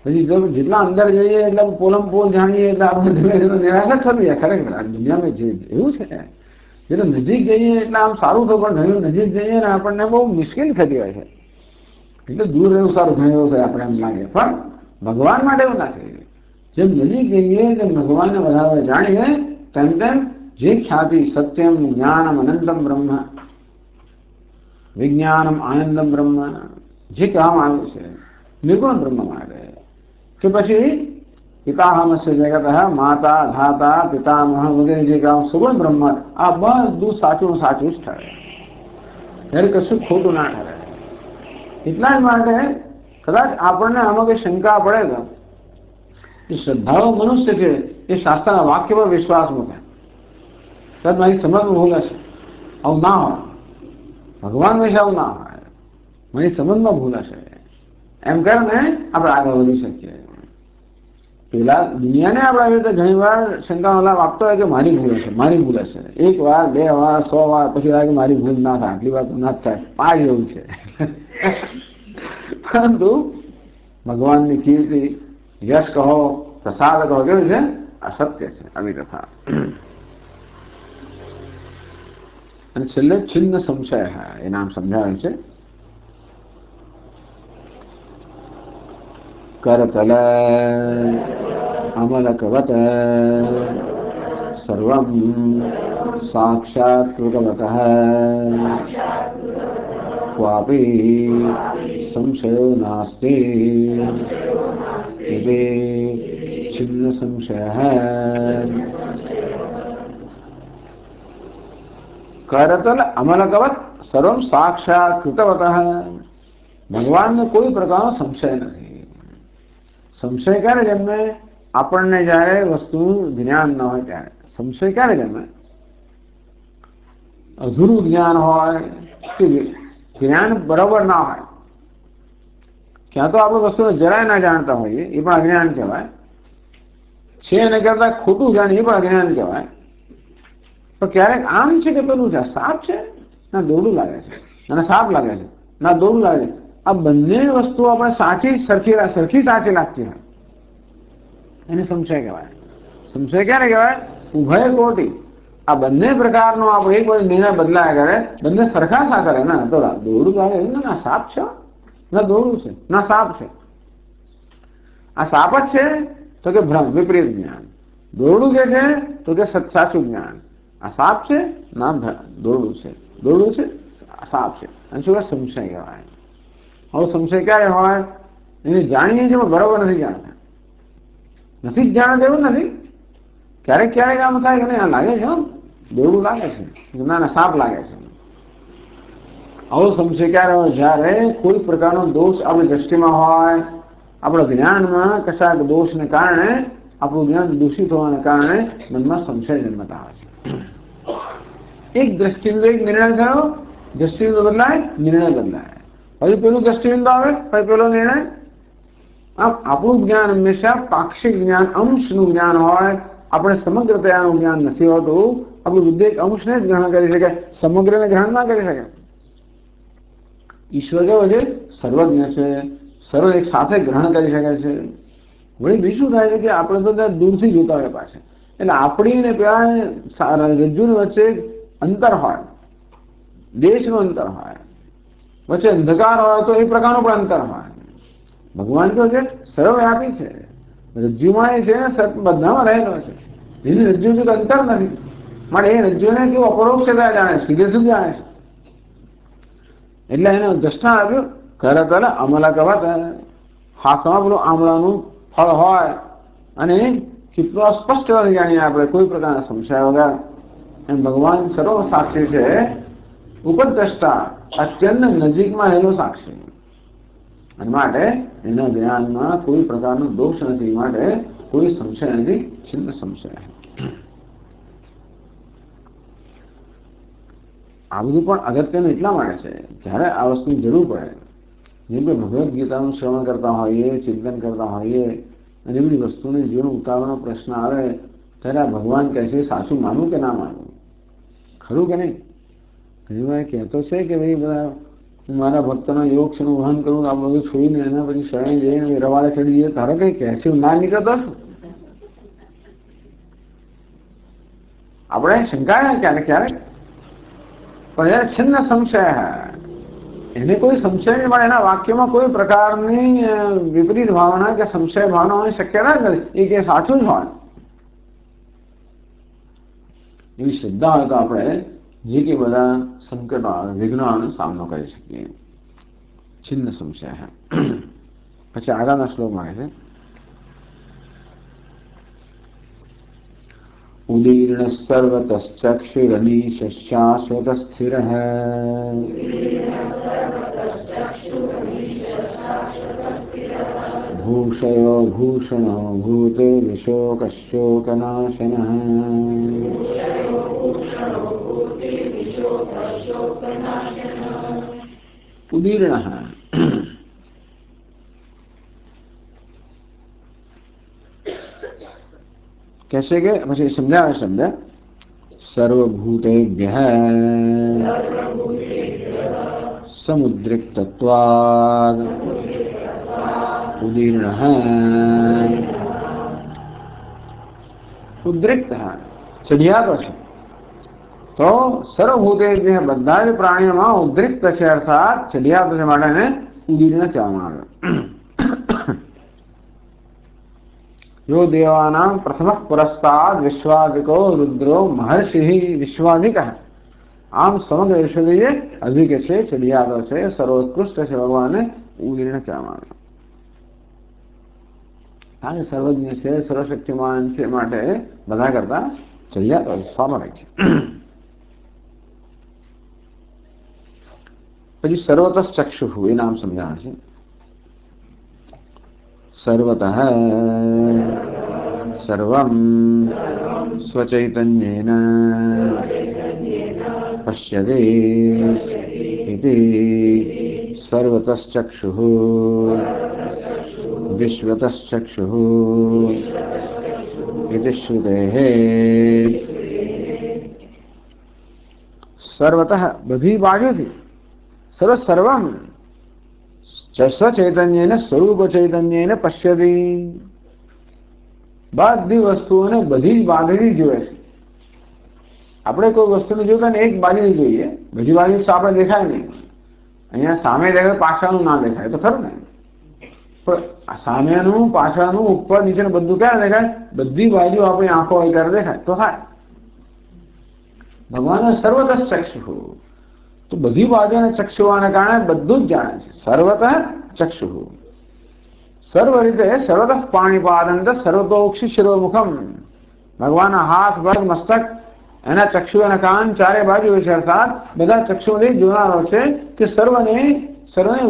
પછી જેટલા અંદર જઈએ એટલે પોલમપોલ જાણીએ એટલે આપણે ધીમે ધીમે નિરાશા થતી જાય. ખરેખર આ દુનિયામાં જે એવું છે જેટલે નજીક જઈએ એટલે આમ સારું થયું, પણ ઘણી નજીક જઈએ ને આપણને બહુ મુશ્કેલ થતી હોય છે. એટલે દૂર રહેવું સારું, ઘણી એવું થાય આપણે એમ લાગે, પણ ભગવાન માટે એવું ના થાય. જેમ નજીક જઈએ તેમ ભગવાનને વધારે જાણીએ તેમ જે ખ્યાતિ સત્યમ જ્ઞાનમ અનંતમ બ્રહ્મ વિજ્ઞાનમ આનંદમ બ્રહ્મ જે કહેવામાં આવ્યું છે નિર્ગુણ બ્રહ્મ માટે કે પછી પિતાહમસ્ય જગત માતા ધાતા પિતામહ વગેરે જે કામ સુગુણ બ્રહ્મ, આ બધું સાચું જ ઠરે. ત્યારે કશું ખોટું ના ઠરે. એટલા જ માટે કદાચ આપણને આમાં કઈ શંકા પડે તો એ શ્રદ્ધાળુ મનુષ્ય છે એ શાસ્ત્રના વાક્ય પર વિશ્વાસ મૂકે. સાહેબ મારી સમજમાં ભૂલ હશે, આવું ના હોય. ભગવાન વિશે આવું ના હોય. મારી સમજમાં ભૂલ હશે એમ કરીને આપણે આગળ વધી શકીએ. પેલા દુનિયાને આપણે આવી રીતે ઘણી વાર શંકાનો લાભ આપતો હોય કે મારી ભૂલ હશે, મારી ભૂલ હશે. 1 વાર 2 વાર 100 વાર પછી લાગે મારી ભૂલ ના થાય, આટલી વાર તો ના જ થાય, પાય એવું છે. પરંતુ ભગવાનની કીર્તિ, યશ કહો, પ્રસાદ કહો, કેવું છે? આ સત્ય છે, આવી કથા. અને છેલ્લે છિન્ન સંશય એ નામ સમજાવે છે. કરતલ અમલકવત સર્વં સાક્ષાત્કૃતવતઃ ક્વાપી સંશયો નાસ્તિ ઇતિ છિન્ન સંશયઃ. કરતલ અમલકવત સર્વં સાક્ષાત્કૃતવતઃ. ભગવાનને કોઈ પ્રકારનો સંશય નથી. સંશય ક્યારે જન્મે? આપણને જયારે વસ્તુનું જ્ઞાન ન હોય ત્યારે. સંશય ક્યારે જન્મે? અધૂરું જ્ઞાન હોય કે જ્ઞાન બરાબર ના હોય. ક્યાં તો આપણે વસ્તુને જરાય ના જાણતા હોઈએ, એ પણ અજ્ઞાન કહેવાય. છે એને કરતા ખોટું જાણીએ, એ પણ અજ્ઞાન કહેવાય. તો ક્યારેક આમ છે કે પેલું છે, સાપ છે ના દોડું લાગે છે, અને સાપ લાગે છે ના દોડું લાગે છે. આ બંને વસ્તુ આપણે સરખી સાચી લાગતી હોય એને સંશય કહેવાય. સંશય ક્યારે કહેવાય? ઉભય કોટી. આ બંને પ્રકારનો આપણે એક વાર નિર્ણય બદલાયા કરે, બંને સરખા સાચા રહે. ના તો દોડું લાગે ના સાપ છે, ના દોડું છે, ના સાપ છે. આ સાપ જ છે તો કે ભ્રમ, વિપરીત જ્ઞાન. દોરડું જે છે તો કે સાચું જ્ઞાન. આ સાપ છે ના દોરડું છે, દોરડું છે સાપ છે. અને શું સંશય કહેવાય. હવે સંશય ક્યારે હોય? એને જાણીએ છીએ પણ બરાબર નથી જાણતા. નથી જ જાણતા એવું નથી. ક્યારેક ક્યારેક આમ થાય કે આ લાગે છે દોરડું લાગે છે, ના ના સાપ લાગે છે. આવો સંશય ક્યારે હોય? જ્યારે કોઈ પ્રકારનો દોષ આપણી દ્રષ્ટિમાં હોય, આપણા જ્ઞાનમાં કશાક દોષને કારણે, આપણું જ્ઞાન દૂષિત હોવાને કારણે મનમાં સંશય જન્મતા હોય છે. એક દ્રષ્ટિબિંદુ, એક નિર્ણય થયો, દ્રષ્ટિબિંદુ બદલાય, નિર્ણય બદલાય. પછી પેલું દ્રષ્ટિબિંદુ આવે, પછી પેલો નિર્ણય. આમ આપણું જ્ઞાન હંમેશા પાક્ષિક જ્ઞાન, અંશનું જ્ઞાન હોય. આપણે સમગ્રતાનું જ્ઞાન નથી હોતું. આપણું બુદ્ધિ એક અંશને જ ગ્રહણ કરી શકે, સમગ્રને ગ્રહણ ના કરી શકે. ઈશ્વર કેવો છે? સર્વજ્ઞ છે, સર્વ એક સાથે ગ્રહણ કરી શકે છે. વળી બીજું થાય છે કે આપણે તો ત્યાં દૂરથી જોતા હોય પાછળ, એટલે આપણી ને પેલા રજ્જુની વચ્ચે અંતર હોય, દેશનું અંતર હોય, વચ્ચે અંધકાર હોય તો એ પ્રકારનું પણ અંતર હોય. ભગવાન તો છે સર્વવ્યાપી છે, રજ્જુમાં એ છે ને બધામાં રહેલો છે. એની રજ્જુ જો અંતર નથી, માટે એ રજ્જુને કેવું અપરોક્ષતા જાણે, સીધે સીધું જાણે છે. એટલે એને દ્રષ્ટાંત આપ્યું, કરતલ અમલકવત. હાથમાં પેલું આમળાનું ફળ હોય અને કેટલું અસ્પષ્ટ જાણીએ આપણે, કોઈ પ્રકારના સંશય વગર. એમ ભગવાન સર્વ સાક્ષી છે, ઉપદ્રષ્ટા, અત્યંત નજીકમાં રહેલો સાક્ષી. અને માટે એના જ્ઞાનમાં કોઈ પ્રકારનો દોષ નથી, માટે કોઈ સંશય નથી, છિન્ન સંશય. આ બધું પણ અગત્યનું એટલા માટે છે, જ્યારે આ વસ્તુની જરૂર પડે. જેમ કે ભગવદ્ ગીતાનું શ્રવણ કરતા હોઈએ, ચિંતન કરતા હોઈએ, અને એ બધી વસ્તુને જીવન ઉતારવાનો પ્રશ્ન આવે, ત્યારે આ ભગવાન કહે છે સાચું માનવું કે ના માનવું, ખરું કે નહીં. ઘણી વાર કહેતો છે કે ભાઈ બધા મારા ભક્તના યોગ છે વહન કરું, આ બધું છોડીને એના પછી શરણે જઈને રવાડે ચડી જઈએ, તારો કઈ કહેશે ના નીકળતો છું. આપણે શંકા ક્યારેક ક્યારેક, પણ યાર છિન્ન સંશય, એને કોઈ સંશય નહીં મળે. એના વાક્યમાં કોઈ પ્રકારની વિપરીત ભાવના કે સંશય ભાવના હોવાની શક્યતા જ નથી. એ કે સાચું જ હોય એવી શ્રદ્ધા હોય તો આપણે જે કે બધા સંકટો આવે, વિઘ્નોનો સામનો કરી શકીએ. છિન્ન સંશય. પછી આગળના શ્લોકમાં છે, ઉદીર્ણ સર્વતશ્ચક્ષુરનીશ શાશ્વત સ્થિર ભૂષયો ભૂષણો ભૂતિર્વિશોકશોકનાશન उदीर्ण कैसे के પછી સમજાવે શબ્દ સર્વભૂતેભ્યઃ સમુદ્રિક્તત્વાत् ઉદીર્ણઃ ઉદ્રિક્ત ચડિયાતો છે તો સર્વભૂતેભ્યઃ બધા જ પ્રાણીઓમાં ઉદ્રિક્ત છે અર્થાત ચડિયાતો છે માટે એને ઉદીર્ણ કહેવામાં આવે. यो देवानां प्रथमः पुरस्ताद विश्वादिको रुद्रो महर्षि विश्वादिक. आम समग्र ईश्वरीय अधिक છે ચડિયાતો છે સર્વોત્કૃષ્ટ છે ભગવાને ઉદીર્ણ કહેવામાં આવે. કારણ કે સર્વજ્ઞ છે સર્વશક્તિમાન છે માટે બધા કરતા ચડિયાતો સ્વાભાવિક છે. પછી સર્વતઃ ચક્ષુઃ એ નામ સમજાવે છે. सर्वतः सर्वं स्वचैतन्येन पश्यति इति सर्वतश्चक्षुः विश्वतश्चक्षुः इति श्रुतेः. सर्वतः बधी बाजुथी सर्वं સ્વચૈતન્યને સ્વરૂપ ચૈતન્યને પશ્યતિ. બધી વસ્તુઓને બધી જ બાજુથી જોવે છે. આપણે કોઈ વસ્તુને જોતા ને એક બાજુ જોઈએ, બધી બાજુ આપણે દેખાય નહીં. અહીંયા સામે દેખાય પાછળનું ના દેખાય તો ખરું ને, પણ સામેનું પાછળનું ઉપર નીચેનું બધું ક્યારે દેખાય? બધી બાજુ આપણી આંખો હોય ત્યારે દેખાય તો થાય. ભગવાન સર્વતઃ ચક્ષુ તો બધી બાજુને ચક્ષુ હોવાને કારણે બધું જ જાણે છે. સર્વતઃ ચક્ષુ સર્વ રીતે સર્વતઃ પાણીપાદંત સર્વતોક્ષી શિરોમુખમ. ભગવાનના હાથ પગ મસ્તક એના ચક્ષુ અને કાન ચારે બાજુ છે અર્થાત બધા ચક્ષુથી જોનારો છે કે સર્વને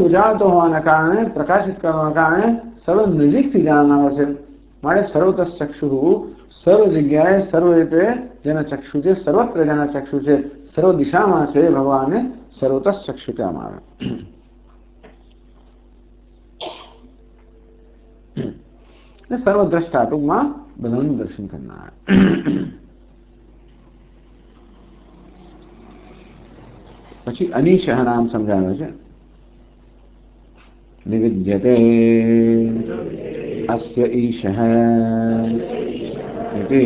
ઉજાળતો હોવાના કારણે પ્રકાશિત કરવાના કારણે સર્વ નજીકથી જાણનારો છે. માટે સર્વતઃ ચક્ષુ સર્વ જગ્યાએ સર્વ રીતે જેના ચક્ષુ છે, સર્વત્ર જેના ચક્ષુ છે, સર્વ દિશામાં છે ભગવાનને સર્વતઃ ચક્ષુ કહેવામાં આવે. સર્વદ્રષ્ટા ટૂંકમાં બધાનું દર્શન કરનાર. પછી અનીશઃ નામ સમજાવે છે. નિવિદ્યતે અસ્ય ઈશઃ ઇતિ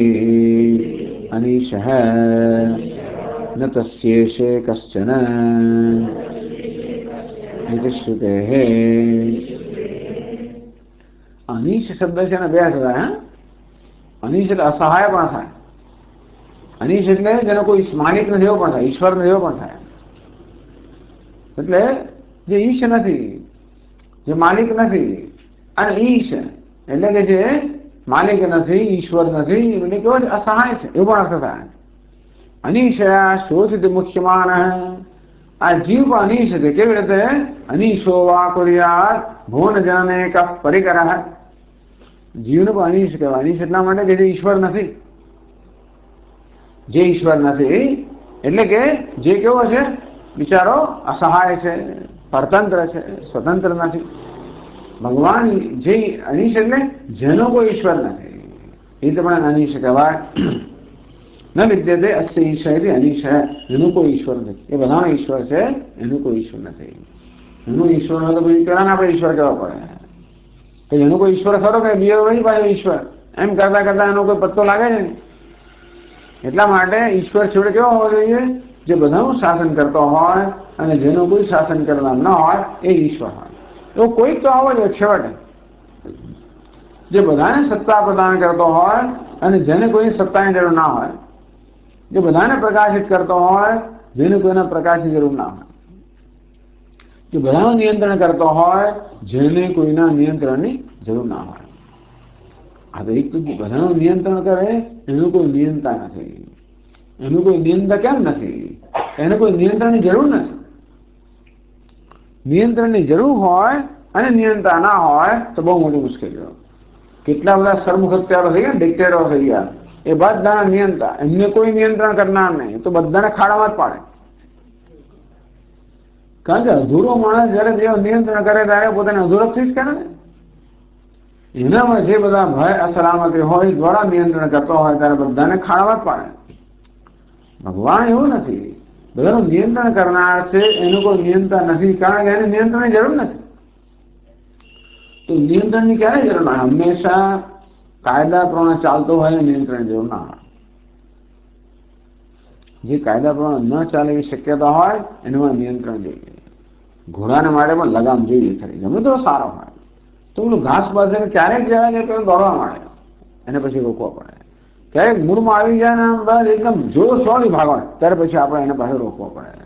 અનીશઃ ન તસ્યેષે કશ્ચન ઇતિ શ્રુતેઃ. અનીશ શબ્દ છે ને બે થાય. અનીશ એટલે અસહાય પણ થાય. અનીશ એટલે જેનો કોઈ માલિક નથી એવો પણ થાય, ઈશ્વર નથી એવો પણ થાય. એટલે જે ઈશ નથી, જે માલિક નથી, અને ઈશ એટલે કે જે માલિક નથી, ઈશ્વર નથી, એટલે કેવો અસહાય છે એવું પણ અર્થ થાય. અનીશયા શોષિત મુખ્યમાન. આ જીવ પણ અનીશ છે. કેવી રીતે? અનીશો વા કુર્યાત ભુવન જનને કફ પરિકરઃ. જીવને પણ અનીશ કહેવાય. અનીશ એટલા માટે કે જે ઈશ્વર નથી. જે ઈશ્વર નથી એટલે કે જે કેવો છે? બિચારો અસહાય છે, પરતંત્ર છે, સ્વતંત્ર નથી. ભગવાન જે અનીશ એટલે જેનો કોઈ ઈશ્વર નથી એ તો પણ અનીશ કહેવાય. ન વિદ્યતે અસ્ય ઈશ એટલે અનીશ એનું કોઈ ઈશ્વર નથી. એ બધાનો ઈશ્વર છે, એનું કોઈ ઈશ્વર નથી. એનું ઈશ્વર તો પછી પેલા આપણે ઈશ્વર કહેવા પડે કે એનો કોઈ ઈશ્વર ખરો કે બીજો નહીં પાછો ઈશ્વર એમ કરતા કરતા એનો કોઈ પત્તો લાગે છે ને. એટલા માટે ઈશ્વર છેવટે કેવો હોવો જોઈએ? જે બધાનું શાસન કરતો હોય અને જેનું કોઈ શાસન કરનાર ન હોય એ ઈશ્વર હોય. એવો કોઈક તો આવો જોઈએ છેવટે, જે બધાને સત્તા પ્રદાન કરતો હોય અને જેને કોઈની સત્તાની જરૂર ના હોય, જે બધાને પ્રકાશિત કરતો હોય જેને કોઈના પ્રકાશની જરૂર ના હોય, જે બધાનું નિયંત્રણ કરતો હોય જેને કોઈના નિયંત્રણની જરૂર ના હોય. આ તો એક તો બધાનું નિયંત્રણ કરે એનું કોઈ નિયંતા નથી. એનું કોઈ નિયંતા કેમ નથી? એને કોઈ નિયંત્રણની જરૂર નથી. નિયંત્રણની જરૂર હોય અને નિયંતા ના હોય તો બહુ મોટી મુશ્કેલીઓ. કેટલા બધા સરમુખત્યારો થઈ ગયા, ડિક્ટેટરો થઈ ગયા, એ બધાના નિયંતા. એમને કોઈ નિયંત્રણ કરનાર નહીં તો બધાને ખાડામાં જ પાડે. કારણ કે અધૂરો માણસ જયારે દેવ નિયંત્રણ કરે ત્યારે પોતાને અધૂરપથી જ કરે ને. એનામાં જે બધા ભય અસલામતી હોય દ્વારા નિયંત્રણ કરતો હોય ત્યારે બધાને ખાળવા જ પાડે. ભગવાન એવું નથી, બધાનું નિયંત્રણ કરનાર છે, એનું કોઈ નિયંત્રણ નથી, કારણ કે એને નિયંત્રણની જરૂર નથી. તો નિયંત્રણની ક્યારે જરૂર ના? હંમેશા કાયદા પ્રમાણે ચાલતો હોય નિયંત્રણની જરૂર ના હોય. જે કાયદા પ્રમાણે ન ચાલે એવી શક્યતા હોય એમાં નિયંત્રણ જોઈએ. ઘોડાને માટે પણ લગામ જોઈએ ખરી, ગમે તો સારો હોય તો પેલું ઘાસ પાસે ક્યારેક જાય કે દોડવા માંડે, એને પછી રોકવો પડે. ક્યારેક મૂળમાં આવી જાય ને બસ એકદમ જોરશોરથી ભાગવા, ત્યારે પછી આપણે એને પાસે રોકવો પડે.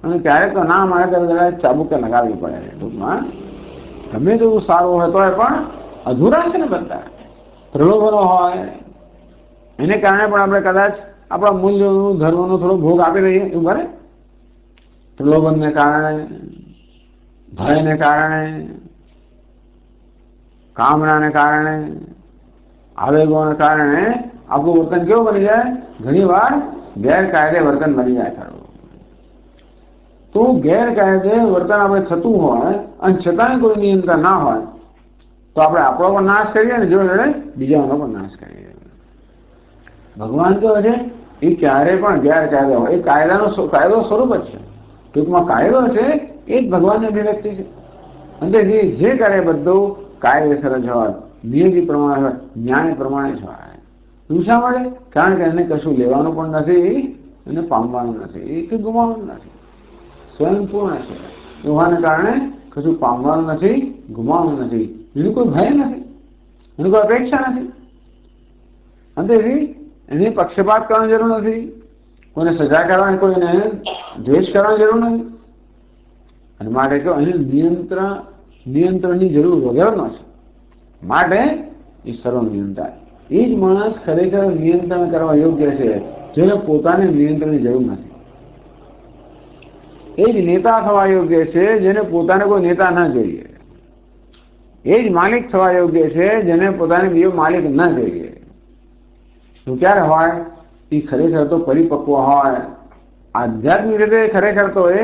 અને ક્યારેક તો ના મળે ત્યારે ચાબુકે લગાવવી પડે. ટૂંકમાં ગમે તેવું સારું હોય તો પણ અધૂરા છે ને બધા. પ્રલોભનો હોય એને કારણે પણ આપણે કદાચ આપણા મૂલ્યોનું ધર્મનો થોડો ભોગ આપી દઈએ, એવું બને. પ્રલોભનને કારણે, ભયને કારણે, કામનાને કારણે, આવેગોને કારણે આપણું વર્તન કેવું બની જાય? ઘણી વાર ગેરકાયદે વર્તન બની જાય ખરું. તો ગેરકાયદે વર્તન આપણે થતું હોય અને છતાંય કોઈ નિયંત્રણ ના હોય તો આપણે આપણો પણ નાશ કરીએ ને જોડે બીજાનો પણ નાશ કરીએ. ભગવાન કહે છે એ ક્યારેય પણ ગેરકાયદે હોય, એ કાયદો સ્વરૂપ જ છે. ટૂંકમાં કાયદો છે એ જ ભગવાનની અભિવ્યક્તિ છે. અને જે કરે બધું કાયદેસર જ હોય, નિયતિ પ્રમાણે હોય, ન્યાય પ્રમાણે જ હોય. શું શા માટે? કારણ કે એને કશું લેવાનું પણ નથી, એને પામવાનું નથી કે ગુમાવવાનું નથી. સ્વયંપૂર્ણ છે હોવાને કારણે કશું પામવાનું નથી, ગુમાવવાનું નથી. એનું કોઈ ભય નથી, એની કોઈ અપેક્ષા નથી. અને એની પક્ષપાત કરવાની જરૂર નથી, કોઈને સજા કરવાની, કોઈને દ્વેષ કરવાની જરૂર નથી. અને માટે કહો એને નિયંત્રણની જરૂર વગરનો છે. માટે એ સર્વ નિયંત્રણ. એ જ માણસ ખરેખર નિયંત્રણ કરવા યોગ્ય છે જેને પોતાને નિયંત્રણની જરૂર નથી. એ જ નેતા થવા યોગ્ય છે જેને પોતાને કોઈ નેતા ના જોઈએ. એ જ માલિક થવા યોગ્ય છે જેને પોતાને બીજો માલિક ના જોઈએ. તો ક્યારે હોય? એ ખરેખર તો પરિપક્વ હોય, આધ્યાત્મિક રીતે ખરેખર તો એ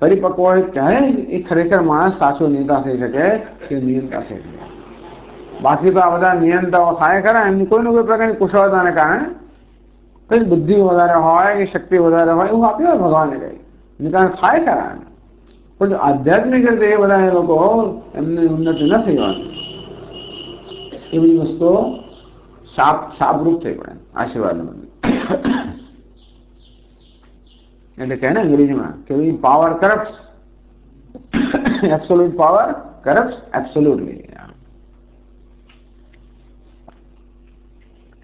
પરિપક્વ હોય ત્યારે જ એ ખરેખર માણસ સાચો નેતા થઈ શકે કે નિયંતા થઈ શકે. બાકી તો આ બધા નિયંતાઓ થાય ખરા એમની કોઈને કોઈ પ્રકારની કુશળતાને કારણે, કઈ બુદ્ધિ વધારે હોય કે શક્તિ વધારે હોય એવું આપ્યું હોય ભગવાને કઈ, એની કારણે થાય ખરા. પણ આધ્યાત્મિક રીતે એ બધા એ લોકો એમની ઉન્નતિ ન થઈ હોય એ બધી વસ્તુઓ શાપરૂપ થઈ પડે આશીર્વાદ. એટલે કહે ને અંગ્રેજીમાં કે power corrupt, absolute power corrupt absolutely.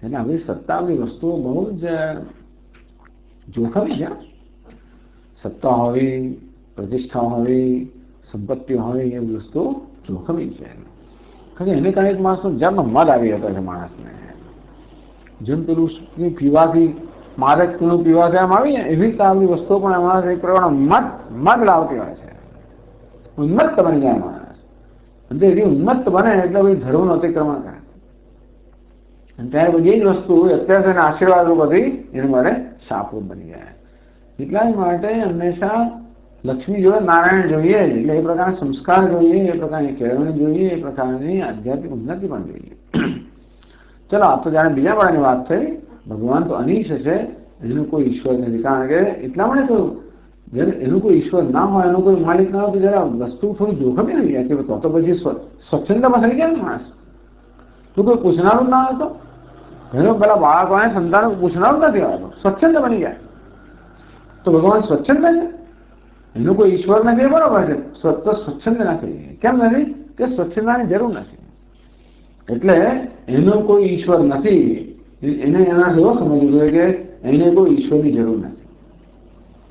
એટલે આવી સત્તાની વસ્તુઓ બહુ જ જોખમી છે. સત્તા હોવી, પ્રતિષ્ઠા હોવી, સંપત્તિ હોવી એ વસ્તુ જોખમી છે. કારણ કે એને કારણે એક માણસનો જેમ મદ આવી જતો છે માણસને. જેમ પેલું પીવાથી માદક પીણું પીવાથી આમ આવી ને એવી રીતે આવી વસ્તુઓ પણ માણસ એક પ્રકારનો મદ લાવતી હોય છે. ઉન્મત્ત બની જાય માણસ. અને એવી ઉન્મત્ત બને એટલે ભાઈ ધર્મનું અતિક્રમણ કરે. અને ત્યારે બધી જ વસ્તુ અત્યારના આશીર્વાદ બધી એને માટે શાપરૂપ બની જાય. એટલા જ માટે હંમેશા લક્ષ્મી જોડે નારાયણ જોઈએ, એટલે એ પ્રકારના સંસ્કાર જોઈએ, એ પ્રકારની કેળવણી જોઈએ, એ પ્રકારની આધ્યાત્મિક ઉન્નતિ પણ જોઈએ. ચલો, આ તો જાણે બીજા વાળાની વાત થઈ. ભગવાન તો અનિશ છે, એનું કોઈ ઈશ્વર નથી. કારણ કે એટલા માટે કહ્યું જ્યારે એનું કોઈ ઈશ્વર ના હોય, એનું કોઈ માલિક ના હોય તો જરા વસ્તુ થોડી જોખમી નહીં જાય કે તો પછી સ્વચ્છંદમાં થઈ જાય ને માણસ. તો કોઈ પૂછનારું ના હોય તો ઘણો પેલા બાળકોને સંતાનો પૂછનારું નથી આવતો, સ્વચ્છંદ બની જાય. તો ભગવાન સ્વચ્છંદ છે, એનું કોઈ ઈશ્વર નથી, બરોબર છે. સ્વચ્છંદ નથી. કેમ નથી? કે સ્વચ્છંદની જરૂર નથી. એટલે એનો કોઈ ઈશ્વર નથી. એને એના એવો સમજવું જોઈએ કે એને કોઈ ઈશ્વરની જરૂર નથી,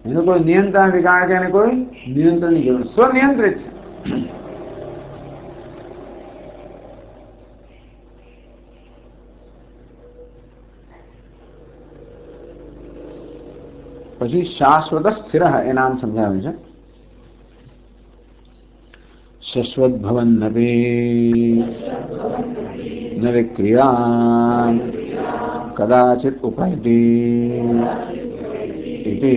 એનું કોઈ નિયંત્રણ નથી. કારણ કે એને કોઈ નિયંત્રણની જરૂર, સ્વનિયંત્રિત છે. પછી શાશ્વત સ્થિર એ નામ સમજાવ્યું છે. શાશ્વત ભવન નવી ન વિક્રિયા કદાચિત ઉપૈતિ ઇતિ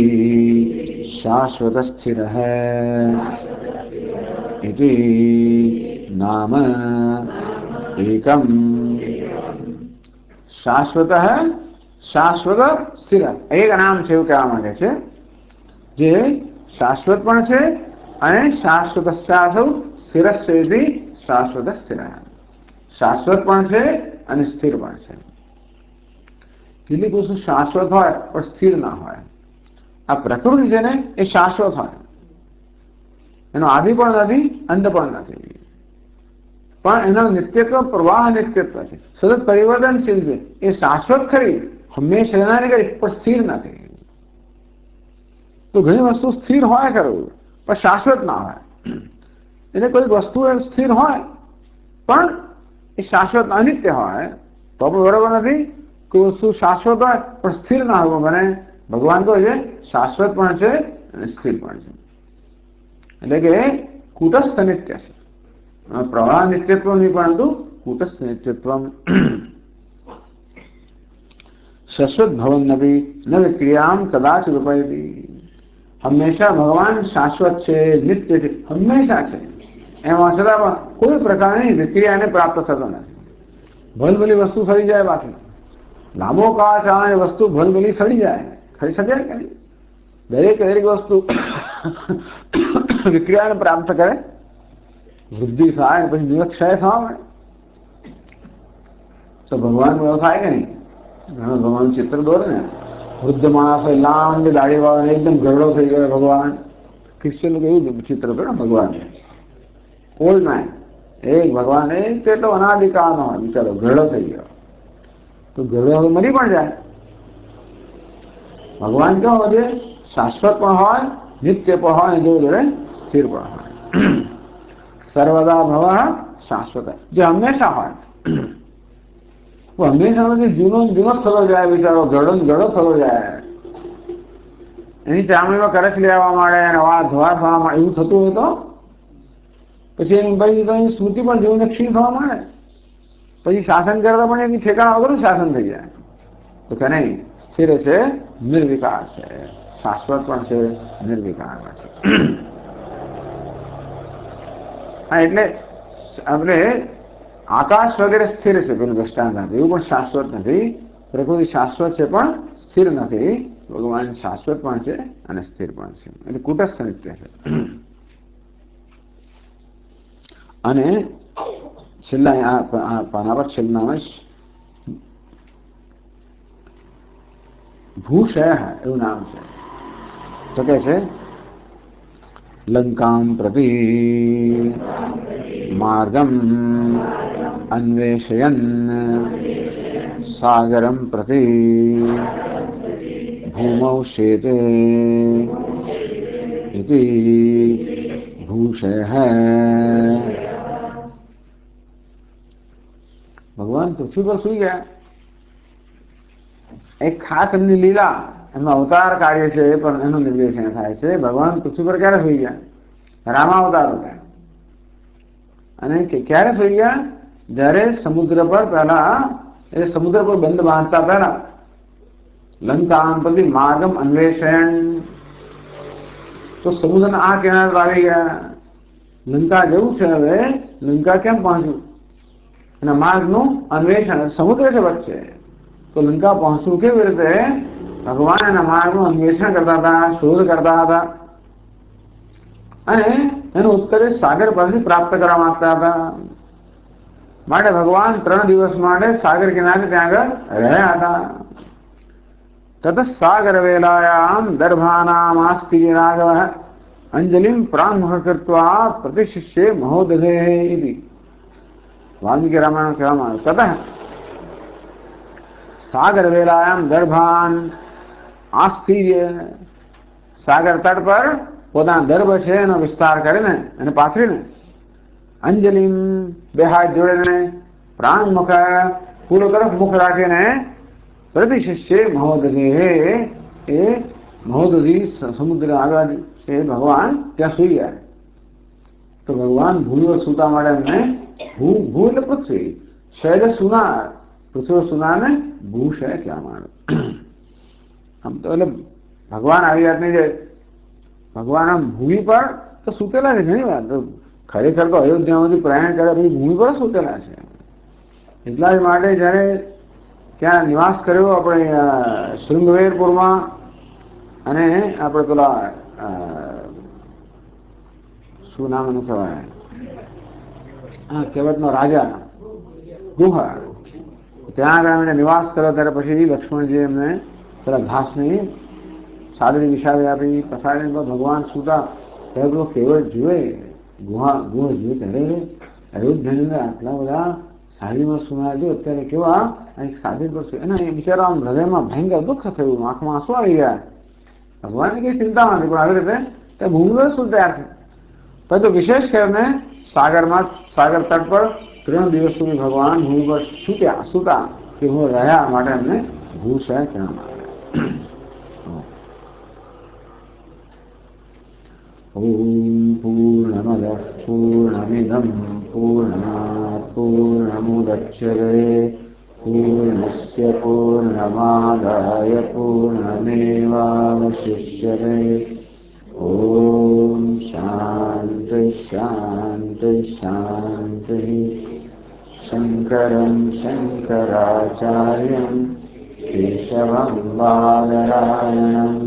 शाश्वत स्थिर है इति नाम एकम। शाश्वत है, શાશ્વત સ્થિર એક નામ છે એવું કહેવા માંગે છે, જે શાશ્વત પણ છે અને શાશ્વત સ્થિરસ્ય શાશ્વત સ્થિર, શાશ્વત પણ છે અને સ્થિર પણ છે. કેટલીક વસ્તુ શાશ્વત હોય પણ સ્થિર ના હોય. આ પ્રકૃતિ છે ને એ શાશ્વત હોય, એનો આદિ પણ નથી, અંત પણ નથી, પણ એનો નિત્યત્વ પ્રવાહ નિત્યત્વ છે, સતત પરિવર્તનશીલ છે. એ શાશ્વત ખરી, હંમેશા રહેનારી કરી, પણ સ્થિર નથી. તો ઘણી વસ્તુ સ્થિર હોય ખરું પણ શાશ્વત ના હોય. એટલે કોઈક વસ્તુ સ્થિર હોય પણ એ શાશ્વત અનિત્ય હોય તો પણ બરોબર નથી. કોઈ વસ્તુ શાશ્વત હોય પણ સ્થિર ના હોય બને. ભગવાન તો છે શાશ્વત પણ છે અને સ્થિર પણ છે. એટલે કે કૂટસ્થ નિત્ય છે, પ્રવાહ નિત્યત્વ નહીં પરંતુ કૂટસ્થ નિત્યત્વ. શાશ્વત ભવન ન વિક્રિયામ કદાચ રૂપયતી. હંમેશા ભગવાન શાશ્વત છે, નિત્ય છે, હંમેશા છે, એમાં છતાં પણ કોઈ પ્રકારની વિક્રિયાને પ્રાપ્ત થતો નથી. ભલભલી વસ્તુ સડી જાય, બાકી લાંબો કાળ ચાલનારી વસ્તુ ભલભલી સડી જાય, ખરી શકે કે નહીં? દરેક વસ્તુ વિક્રિયાને પ્રાપ્ત કરે, વૃદ્ધિ થાય, પછી નિરક્ષય થવા મળે. તો ભગવાન એવો થાય કે નહીં? ભગવાન ચિત્ર દોરે ને, વૃદ્ધ માણસ હોય, લાંબી દાઢી વાળો, એકદમ ગરડો થઈ ગયો ભગવાન. ક્રિશ્ચિયન લોકો એવું ચિત્ર કરે ભગવાન, ઓલ્ડ મેન. એક ભગવાન એ કેટલો અનાદિકાળનો હોય, બિચારો ગરડો થઈ ગયો. તો ગરડો મરી પણ જાય. ભગવાન કેવો છે? શાશ્વત પણ હોય, નિત્ય પણ હોય, અને જેવું જોડે સ્થિર પણ હોય. સર્વદા ભવ શાશ્વત, જે હંમેશા હોય. હંમેશા નથી, જૂનો થતો જાય બિચારો, ગળો થતો જાય. એની ચામડીમાં કરચ લેવા માંડે અને વા ધોવા થવા માંડે, એવું થતું હોય તો પછી એની સ્મૃતિ પણ જીવને ક્ષીણ થવા માંડે. પછી શાસન કરતા પણ એની ઠેકાણા વગર શાસન થઈ જાય. તો કે નહીં, સ્થિર છે, નિર્વિકાર છે, શાશ્વત પણ છે, નિર્વિકાર પણ છે. હા, એટલે આપણે આકાશ વગેરે સ્થિર છે, પેલું દ્રષ્ટાંત નથી, એવું પણ શાશ્વત નથી. પ્રકૃતિ શાશ્વત છે પણ સ્થિર નથી. ભગવાન શાશ્વત પણ છે અને સ્થિર પણ છે, એટલે કૂટસ્થ નિત્ય છે. અને છેલ્લા પાના પર છેલ્લા ભૂષય એવું નામ છે. તો કે છે લંકામ પ્રતિ માર્ગમ અન્વેષયન સાગરમ પ્રતિ ભૂમૌ શેતે ઇતિ ભૂષય. ભગવાન પૃથ્વી પર સુઈ ગયા. એક ખાસ એમની લીલા, એમનો અવતાર કાર્ય છે, પણ એનું નિર્દેશ થાય છે. ભગવાન પૃથ્વી પર ક્યારે સુઈ ગયા? રામાવતાર હતા. અને ક્યારે સુઈ ગયા? જ્યારે સમુદ્ર પર પહેલા, એ સમુદ્ર પર બંધ બાંધતા પહેલા લંકામ પ્રતિ માર્ગમ અન્વેષણ, તો સમુદ્રના આ કિનારે આવી ગયા. લંકા જવું છે, હવે લંકા કેમ પહોંચ્યું? અને માર્ગનું અન્વેષણ, સમુદ્ર છે વચ્ચે, તો લંકા પહોંચવું કેવી રીતે? ભગવાન એના માર્ગનું અન્વેષણ કરતા હતા, શોધ કરતા હતા, અને એનું ઉત્તર સાગર પરથી પ્રાપ્ત કરવા માંગતા હતા. માટે ભગવાન 3 દિવસ માટે સાગર કિનારે ત્યાં આગળ રહ્યા હતા. તત સાગર વેલાયામ દર્ભાનામ આસ્તિ રાઘવ અંજલિમ પ્રાણમુખ કૃત્વા પ્રતિશિષ્યે મહોદધે ઇતિ. વાલ્મીકી રામાયણ કહેવામાં આવે. તત સાગર વેલાયામ દર્ભાન આસ્થિર્ય, સાગર તટ પર પોતાના દર્ભ છે એનો વિસ્તાર કરીને એને પાથરીને, અંજલિમ બે હાથ જોડીને, પ્રાણમુખ પૂર્વ તરફ મુખ રાખીને, પ્રતિશિષ્યે મહોદધિ, એ મહોદધિ સમુદ્ર આગળ છે ભગવાન ત્યાં સુઈ ગયા. તો ભગવાન ભૂલ સૂતા માટે એમને ભૂ એટલે પૃથ્વી, શય એટલે સુનાર, પૃથ્વી સુનારને ભૂષય કહેવામાં આવે. આમ તો એટલે ભગવાન આવી જાતની જે ભગવાન આમ ભૂમિ પર તો સૂતેલા છે ઘણી વાર. તો ખરેખર તો અયોધ્યામાંથી પ્રયાણ કર્યા પછી ભૂમિ પર સૂતેલા છે. એટલા જ માટે જયારે ત્યાં નિવાસ કર્યો આપણે શૃંગવેરપુરમાં, અને આપણે પેલા શું નામ એનું કહેવાય, કેવટનો રાજા ગુહા, ત્યાં આગળ એમને નિવાસ કર્યો. ત્યારે પછી લક્ષ્મણજી એમને પેલા ઘાસની સાદડી વિછાવી આપી, પછાડીને ભગવાન સુતા. ત્યારે પેલો કેવટ જુએ, ગુહા જુએ ત્યારે અયોધ્યાની અંદર આટલા બધા સાડીમાં સુના જો અત્યારે કેવા એક સાદી પર એના બિચારા આમ હૃદયમાં ભયંકર દુઃખ થયું, આંખમાં આંસુ આવી ગયા. ભગવાનની કઈ ચિંતા નથી, પણ આવી રીતે ત્યાં ભૂમિ પર શું તૈયાર છે. પરંતુ વિશેષ કરીને સાગરમાં, સાગર તટ પર 3 દિવસ સુધી ભગવાન ભૂમિ પર સુતા કે હું રહ્યા માટે એમને ભૂષય કહેવામાં આવે. ઓમ પૂર્ણમદ પૂર્ણમિદમ પૂર્ણાત પૂર્ણમુદચ્યતે પૂર્ણસ્ય પૂર્ણમાદાય પૂર્ણમેવાવશિષ્યતે. ઓમ શાંતિ શાંતિ શાંતિ. શંકરં શંકરાચાર્યં કેશવં બાદરાયણં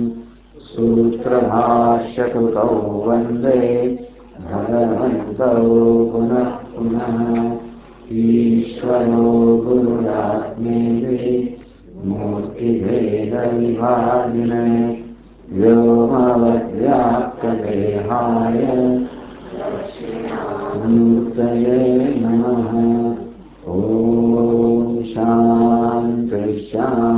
સૂત્રભાષ્યકૃતૌ વંદે ભગવन्तौ પુનઃ પુનઃ. ઈશ્વરો ગુરુરાત્મેતિ મૂર્તિભેદવિભાગિને વ્યોમવદ્વ્યાપ્તદેહાય મૂર્તયે નમઃ. ઓમ શાંતિ શાંતિ.